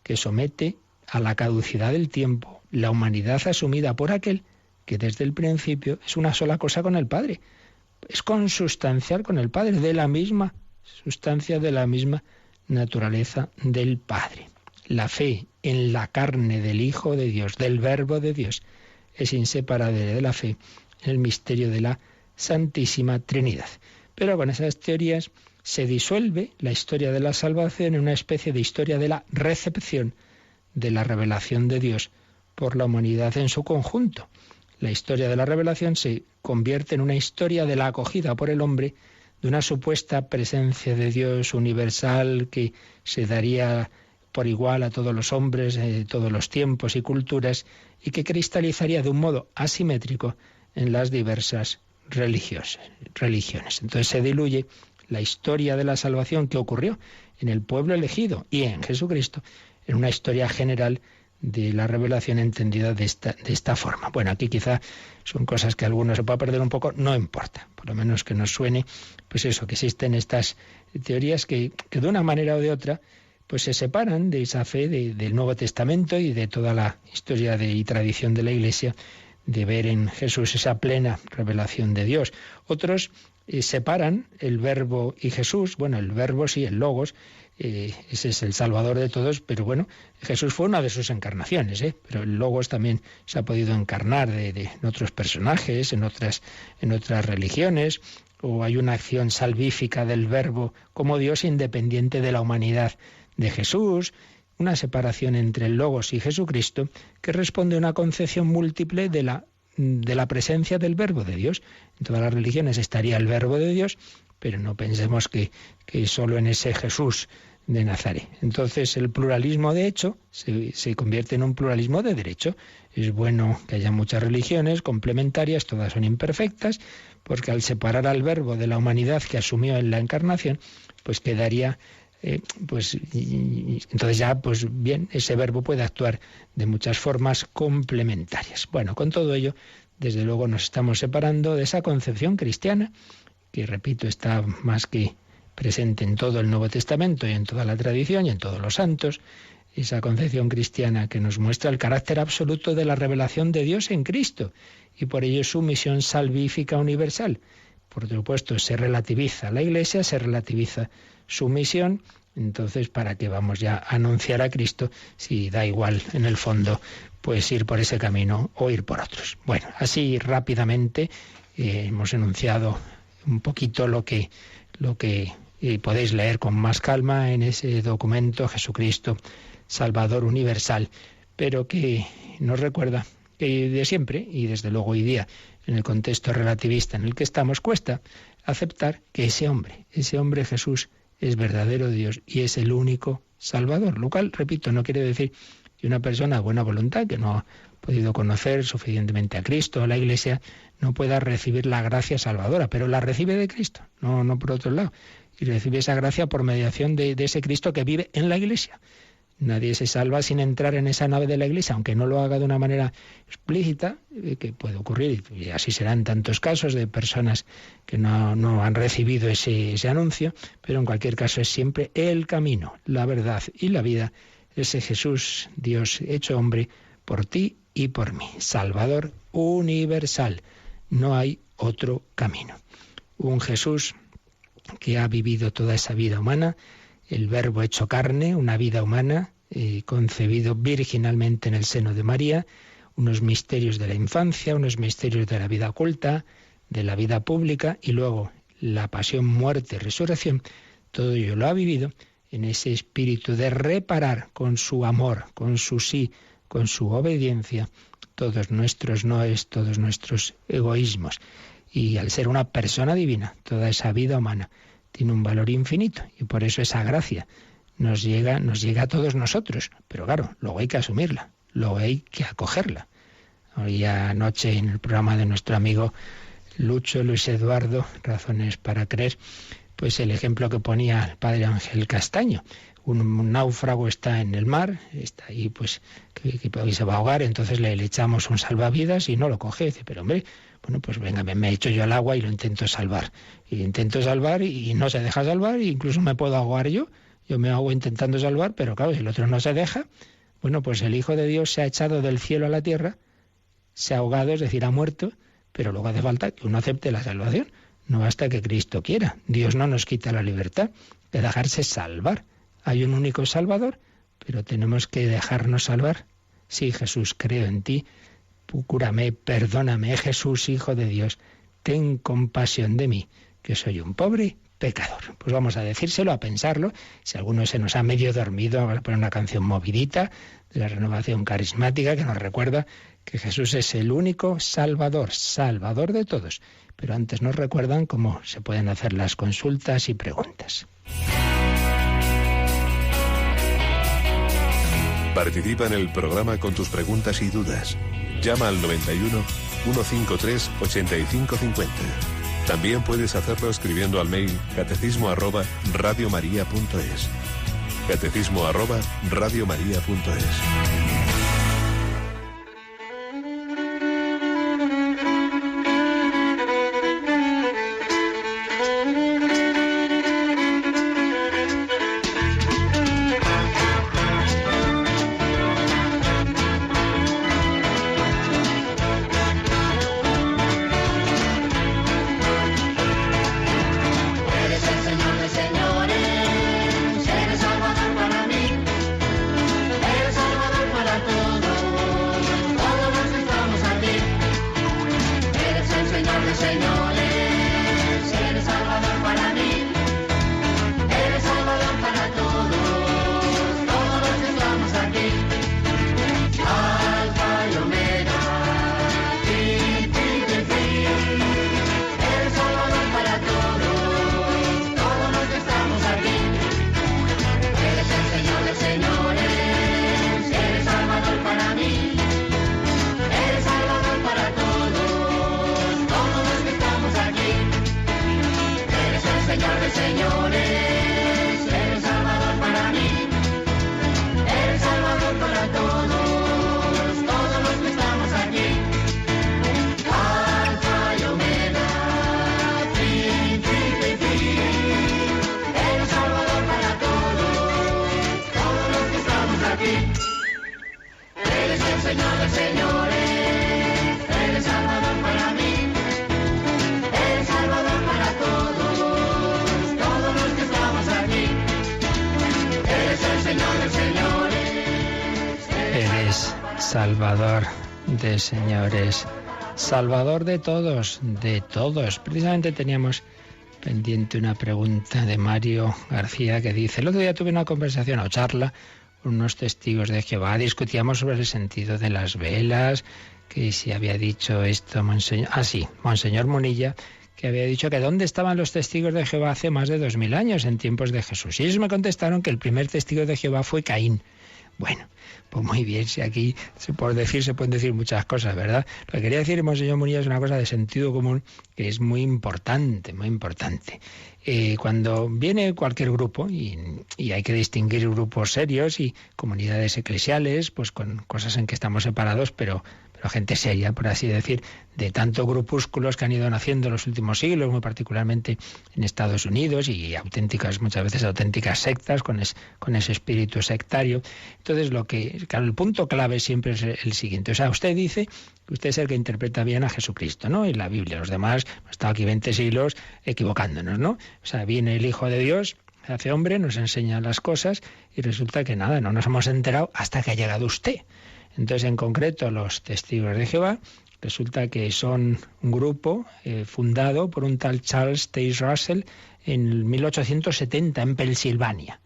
que somete a la caducidad del tiempo la humanidad asumida por aquel que desde el principio es una sola cosa con el Padre. Es consustancial con el Padre, de la misma sustancia, de la misma naturaleza del Padre. La fe en la carne del Hijo de Dios, del Verbo de Dios, es inseparable de la fe en el misterio de la Santísima Trinidad. Pero con esas teorías se disuelve la historia de la salvación en una especie de historia de la recepción de la revelación de Dios por la humanidad en su conjunto. La historia de la revelación se convierte en una historia de la acogida por el hombre de una supuesta presencia de Dios universal que se daría por igual a todos los hombres de todos los tiempos y culturas y que cristalizaría de un modo asimétrico en las diversas religiones. Entonces se diluye la historia de la salvación que ocurrió en el pueblo elegido y en Jesucristo en una historia general de la revelación entendida de esta forma. Bueno, aquí quizá son cosas que a algunos se pueda perder un poco, no importa, por lo menos que nos suene, pues eso, que existen estas teorías que de una manera o de otra pues se separan de esa fe del Nuevo Testamento y de toda la historia y tradición de la Iglesia, de ver en Jesús esa plena revelación de Dios. Otros separan el Verbo y Jesús. Bueno, el Verbo sí, el Logos, ese es el Salvador de todos, pero bueno, Jesús fue una de sus encarnaciones, pero el Logos también se ha podido encarnar en otros personajes, en otras religiones, o hay una acción salvífica del Verbo como Dios independiente de la humanidad de Jesús, una separación entre el Logos y Jesucristo que responde a una concepción múltiple de la de la presencia del Verbo de Dios. En todas las religiones estaría el Verbo de Dios, pero no pensemos que solo en ese Jesús de Nazaret. Entonces el pluralismo de hecho se convierte en un pluralismo de derecho. Es bueno que haya muchas religiones complementarias, todas son imperfectas, porque al separar al Verbo de la humanidad que asumió en la encarnación, pues quedaría, entonces ya, pues bien, ese Verbo puede actuar de muchas formas complementarias. Bueno, con todo ello, desde luego nos estamos separando de esa concepción cristiana, que repito, está más que presente en todo el Nuevo Testamento y en toda la tradición y en todos los santos, esa concepción cristiana que nos muestra el carácter absoluto de la revelación de Dios en Cristo y por ello su misión salvífica universal. Por supuesto, se relativiza la Iglesia, se relativiza su misión, entonces ¿para qué vamos ya a anunciar a Cristo si da igual en el fondo pues ir por ese camino o ir por otros? Bueno, así rápidamente hemos enunciado un poquito lo que podéis leer con más calma en ese documento Jesucristo Salvador Universal, pero que nos recuerda que de siempre, y desde luego hoy día, en el contexto relativista en el que estamos, cuesta aceptar que ese hombre Jesús, es verdadero Dios y es el único Salvador, lo cual, repito, no quiere decir que una persona de buena voluntad que no ha podido conocer suficientemente a Cristo o a la Iglesia no pueda recibir la gracia salvadora, pero la recibe de Cristo, no por otro lado, y recibe esa gracia por mediación de ese Cristo que vive en la Iglesia. Nadie se salva sin entrar en esa nave de la Iglesia, aunque no lo haga de una manera explícita, que puede ocurrir, y así serán tantos casos de personas que no han recibido ese anuncio, pero en cualquier caso es siempre el camino, la verdad y la vida, ese Jesús, Dios hecho hombre, por ti y por mí, Salvador universal. No hay otro camino. Un Jesús que ha vivido toda esa vida humana, el Verbo hecho carne, una vida humana, concebido virginalmente en el seno de María, unos misterios de la infancia, unos misterios de la vida oculta, de la vida pública, y luego la pasión, muerte, resurrección. Todo ello lo ha vivido en ese espíritu de reparar con su amor, con su sí, con su obediencia, todos nuestros noes, todos nuestros egoísmos. Y al ser una persona divina, toda esa vida humana tiene un valor infinito y por eso esa gracia nos llega a todos nosotros. Pero claro, luego hay que asumirla, luego hay que acogerla. Hoy anoche en el programa de nuestro amigo Luis Eduardo, Razones para Creer, pues el ejemplo que ponía el padre Ángel Castaño. Un náufrago está en el mar, está ahí pues que se va a ahogar, entonces le echamos un salvavidas y no lo coge. Dice, pero hombre, bueno, pues venga, me echo yo al agua y lo intento salvar. Y intento salvar y no se deja salvar, e incluso me puedo ahogar yo. Yo me ahogo intentando salvar, pero claro, si el otro no se deja, bueno, pues el Hijo de Dios se ha echado del cielo a la tierra, se ha ahogado, es decir, ha muerto, pero luego hace falta que uno acepte la salvación. No basta que Cristo quiera. Dios no nos quita la libertad de dejarse salvar. Hay un único Salvador, pero tenemos que dejarnos salvar. Sí, Jesús, creo en ti. Cúrame, perdóname, Jesús, Hijo de Dios, ten compasión de mí, que soy un pobre pecador. Pues vamos a decírselo, a pensarlo. Si alguno se nos ha medio dormido, vamos a poner una canción movidita de la Renovación Carismática que nos recuerda que Jesús es el único Salvador, Salvador de todos. Pero antes nos recuerdan cómo se pueden hacer las consultas y preguntas. Participa en el programa con tus preguntas y dudas. Llama al 91 153 8550. También puedes hacerlo escribiendo al mail catecismo@radiomaria.es. catecismo@radiomaria.es. Salvador para mí, eres Salvador para señores, eres Salvador para mí, eres Salvador para todos los que estamos aquí. Alfa y Omega, fin, eres Salvador para todos los que estamos aquí. Eres el Señor de señores, eres Salvador para mí, eres Salvador para todos los que estamos aquí. Eres el Señor de señores, Eres Salvador de señores, Salvador de todos, de todos. Precisamente teníamos pendiente una pregunta de Mario García que dice: el otro día tuve una conversación o charla con unos testigos de Jehová, discutíamos sobre el sentido de las velas, que si había dicho esto Monseñor... Monseñor Munilla, que había dicho que dónde estaban los testigos de Jehová hace más de 2000 años, en tiempos de Jesús. Y ellos me contestaron que el primer testigo de Jehová fue Caín. Bueno, pues muy bien, si aquí se pueden decir muchas cosas, ¿verdad? Lo que quería decir, Monseñor Munilla, es una cosa de sentido común que es muy importante, muy importante. Cuando viene cualquier grupo, y hay que distinguir grupos serios y comunidades eclesiales, pues con cosas en que estamos separados, pero gente seria, por así decir, de tantos grupúsculos que han ido naciendo en los últimos siglos, muy particularmente en Estados Unidos, y muchas veces auténticas sectas con ese espíritu sectario. Entonces, el punto clave siempre es el siguiente. O sea, usted dice que usted es el que interpreta bien a Jesucristo, ¿no? Y la Biblia. Los demás hemos estado aquí 20 siglos equivocándonos, ¿no? O sea, viene el Hijo de Dios, se hace hombre, nos enseña las cosas y resulta que nada, no nos hemos enterado hasta que ha llegado usted. Entonces, en concreto, los testigos de Jehová resulta que son un grupo fundado por un tal Charles Taze Russell en 1870 en Pensilvania.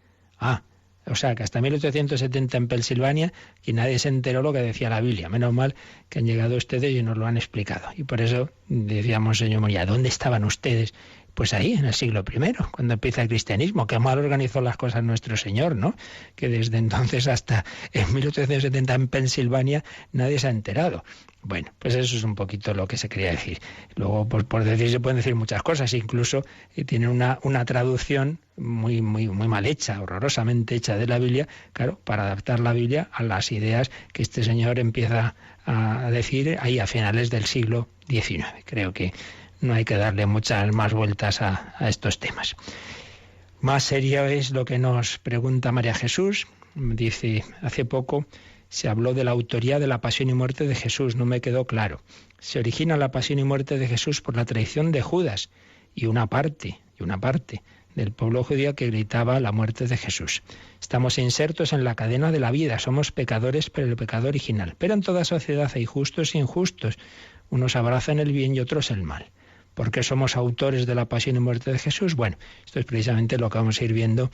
O sea, que hasta 1870 en Pensilvania y nadie se enteró lo que decía la Biblia. Menos mal que han llegado ustedes y nos lo han explicado. Y por eso decíamos, señor Moría, ¿dónde estaban ustedes? Pues ahí, en el siglo I, cuando empieza el cristianismo. Qué mal organizó las cosas nuestro Señor, ¿no? Que desde entonces hasta en 1870 en Pensilvania nadie se ha enterado. Bueno, pues eso es un poquito lo que se quería decir. Luego, pues por decir, se pueden decir muchas cosas. Incluso tiene una traducción muy mal hecha, horrorosamente hecha de la Biblia, claro, para adaptar la Biblia a las ideas que este señor empieza a decir ahí a finales del siglo XIX. Creo que no hay que darle muchas más vueltas a estos temas. Más serio es lo que nos pregunta María Jesús. Dice, hace poco se habló de la autoría de la pasión y muerte de Jesús. No me quedó claro. Se origina la pasión y muerte de Jesús por la traición de Judas y una parte del pueblo judío que gritaba la muerte de Jesús. Estamos insertos en la cadena de la vida. Somos pecadores por el pecado original. Pero en toda sociedad hay justos e injustos. Unos abrazan el bien y otros el mal. ¿Por qué somos autores de la pasión y muerte de Jesús? Bueno, esto es precisamente lo que vamos a ir viendo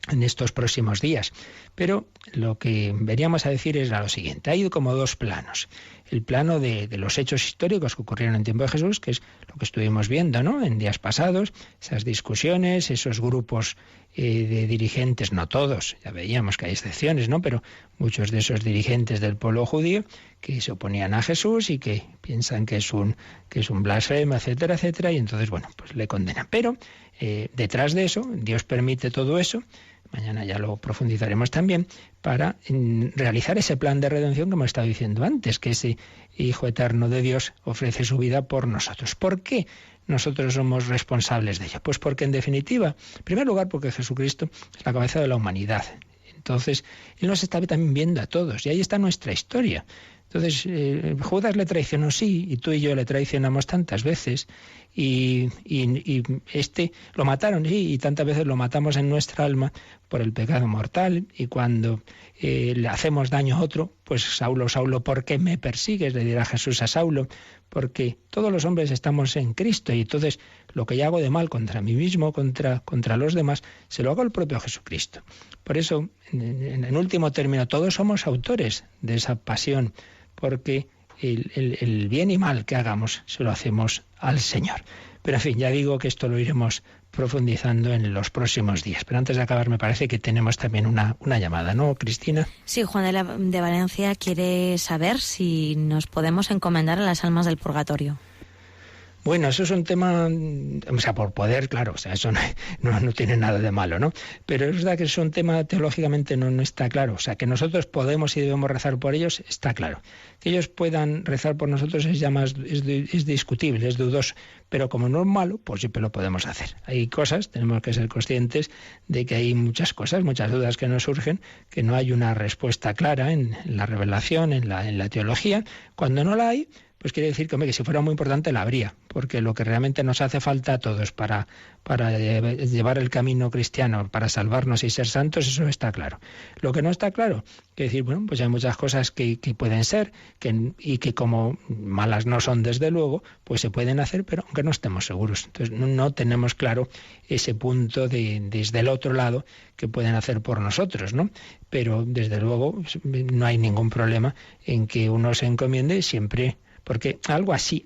en estos próximos días. Pero lo que veníamos a decir es lo siguiente. Hay como dos planos. El plano de los hechos históricos que ocurrieron en tiempo de Jesús, que es lo que estuvimos viendo, ¿no?, en días pasados, esas discusiones, esos grupos de dirigentes, no todos, ya veíamos que hay excepciones, ¿no?, pero muchos de esos dirigentes del pueblo judío que se oponían a Jesús y que piensan que es un blasfemo, etcétera, etcétera, y entonces, bueno, pues le condenan. Pero detrás de eso, Dios permite todo eso, mañana ya lo profundizaremos también, para realizar ese plan de redención que hemos estado diciendo antes, que ese Hijo eterno de Dios ofrece su vida por nosotros. ¿Por qué nosotros somos responsables de ello? Pues porque, en definitiva, en primer lugar, porque Jesucristo es la cabeza de la humanidad. Entonces, Él nos está también viendo a todos, y ahí está nuestra historia. Entonces, Judas le traicionó, sí, y tú y yo le traicionamos tantas veces, y lo mataron, sí, y tantas veces lo matamos en nuestra alma por el pecado mortal, y cuando le hacemos daño a otro, pues Saulo, Saulo, ¿por qué me persigues?, le dirá Jesús a Saulo, porque todos los hombres estamos en Cristo, y entonces lo que yo hago de mal contra mí mismo, contra los demás, se lo hago al propio Jesucristo. Por eso, en último término, todos somos autores de esa pasión, porque el bien y mal que hagamos se lo hacemos al Señor. Pero en fin, ya digo que esto lo iremos profundizando en los próximos días. Pero antes de acabar, me parece que tenemos también una llamada, ¿no, Cristina? Sí, Juan de Valencia quiere saber si nos podemos encomendar a las almas del purgatorio. Bueno, eso es un tema, o sea, por poder, claro, o sea, eso no tiene nada de malo, ¿no? Pero es verdad que es un tema teológicamente no está claro. O sea, que nosotros podemos y debemos rezar por ellos, está claro. Que ellos puedan rezar por nosotros es ya más, es discutible, es dudoso. Pero como no es malo, pues siempre lo podemos hacer. Hay cosas, tenemos que ser conscientes de que hay muchas cosas, muchas dudas que nos surgen, que no hay una respuesta clara en la revelación, en la teología. Cuando no la hay, pues quiere decir que, hombre, que si fuera muy importante la habría, porque lo que realmente nos hace falta a todos para llevar el camino cristiano, para salvarnos y ser santos, eso está claro. Lo que no está claro, que decir, bueno, pues hay muchas cosas que pueden ser, y que como malas no son desde luego, pues se pueden hacer, pero aunque no estemos seguros. Entonces no tenemos claro ese punto desde el otro lado que pueden hacer por nosotros, ¿no? Pero desde luego no hay ningún problema en que uno se encomiende siempre. Porque algo así,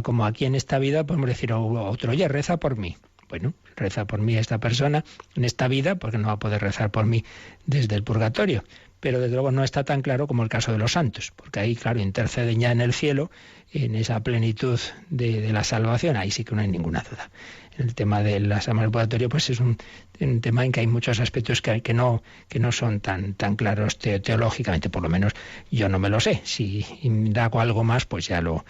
como aquí en esta vida podemos decir a otro, oye, reza por mí. Bueno, reza por mí esta persona en esta vida, porque no va a poder rezar por mí desde el purgatorio. Pero desde luego no está tan claro como el caso de los santos, porque ahí, claro, interceden ya en el cielo, en esa plenitud de la salvación, ahí sí que no hay ninguna duda. El tema de las almas del purgatorio, pues es un tema en que hay muchos aspectos que no son tan claros teológicamente, por lo menos yo no me lo sé. Si indago algo más, pues ya lo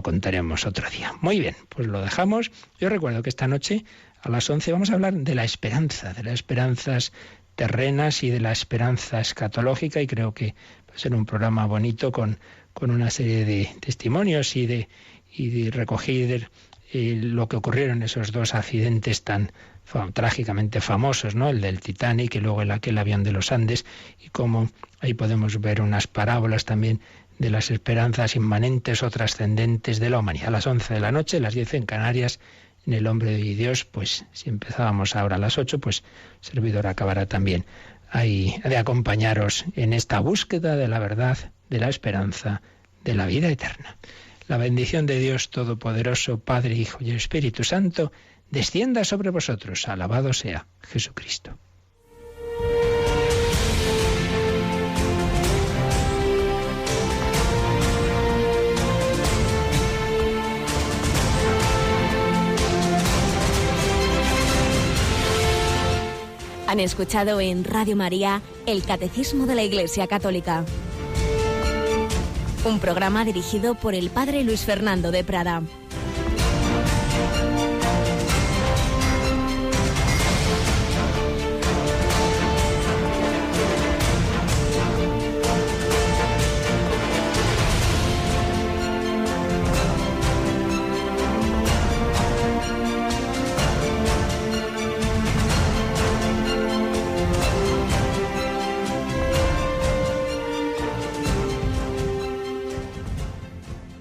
contaremos otro día. Muy bien, pues lo dejamos. Yo recuerdo que esta noche a las 11 vamos a hablar de la esperanza, de las esperanzas terrenas y de la esperanza escatológica, y creo que va a ser un programa bonito con una serie de testimonios y de recoger lo que ocurrieron esos dos accidentes tan trágicamente famosos, ¿no? El del Titanic y luego aquel avión de los Andes, y cómo ahí podemos ver unas parábolas también de las esperanzas inmanentes o trascendentes de la humanidad. A las 11 de la noche, las 10 en Canarias, en El Hombre de Dios, pues si empezábamos ahora a las 8, pues el servidor acabará también ahí de acompañaros en esta búsqueda de la verdad, de la esperanza, de la vida eterna. La bendición de Dios Todopoderoso, Padre, Hijo y Espíritu Santo, descienda sobre vosotros. Alabado sea Jesucristo. Han escuchado en Radio María el Catecismo de la Iglesia Católica. Un programa dirigido por el Padre Luis Fernando de Prada.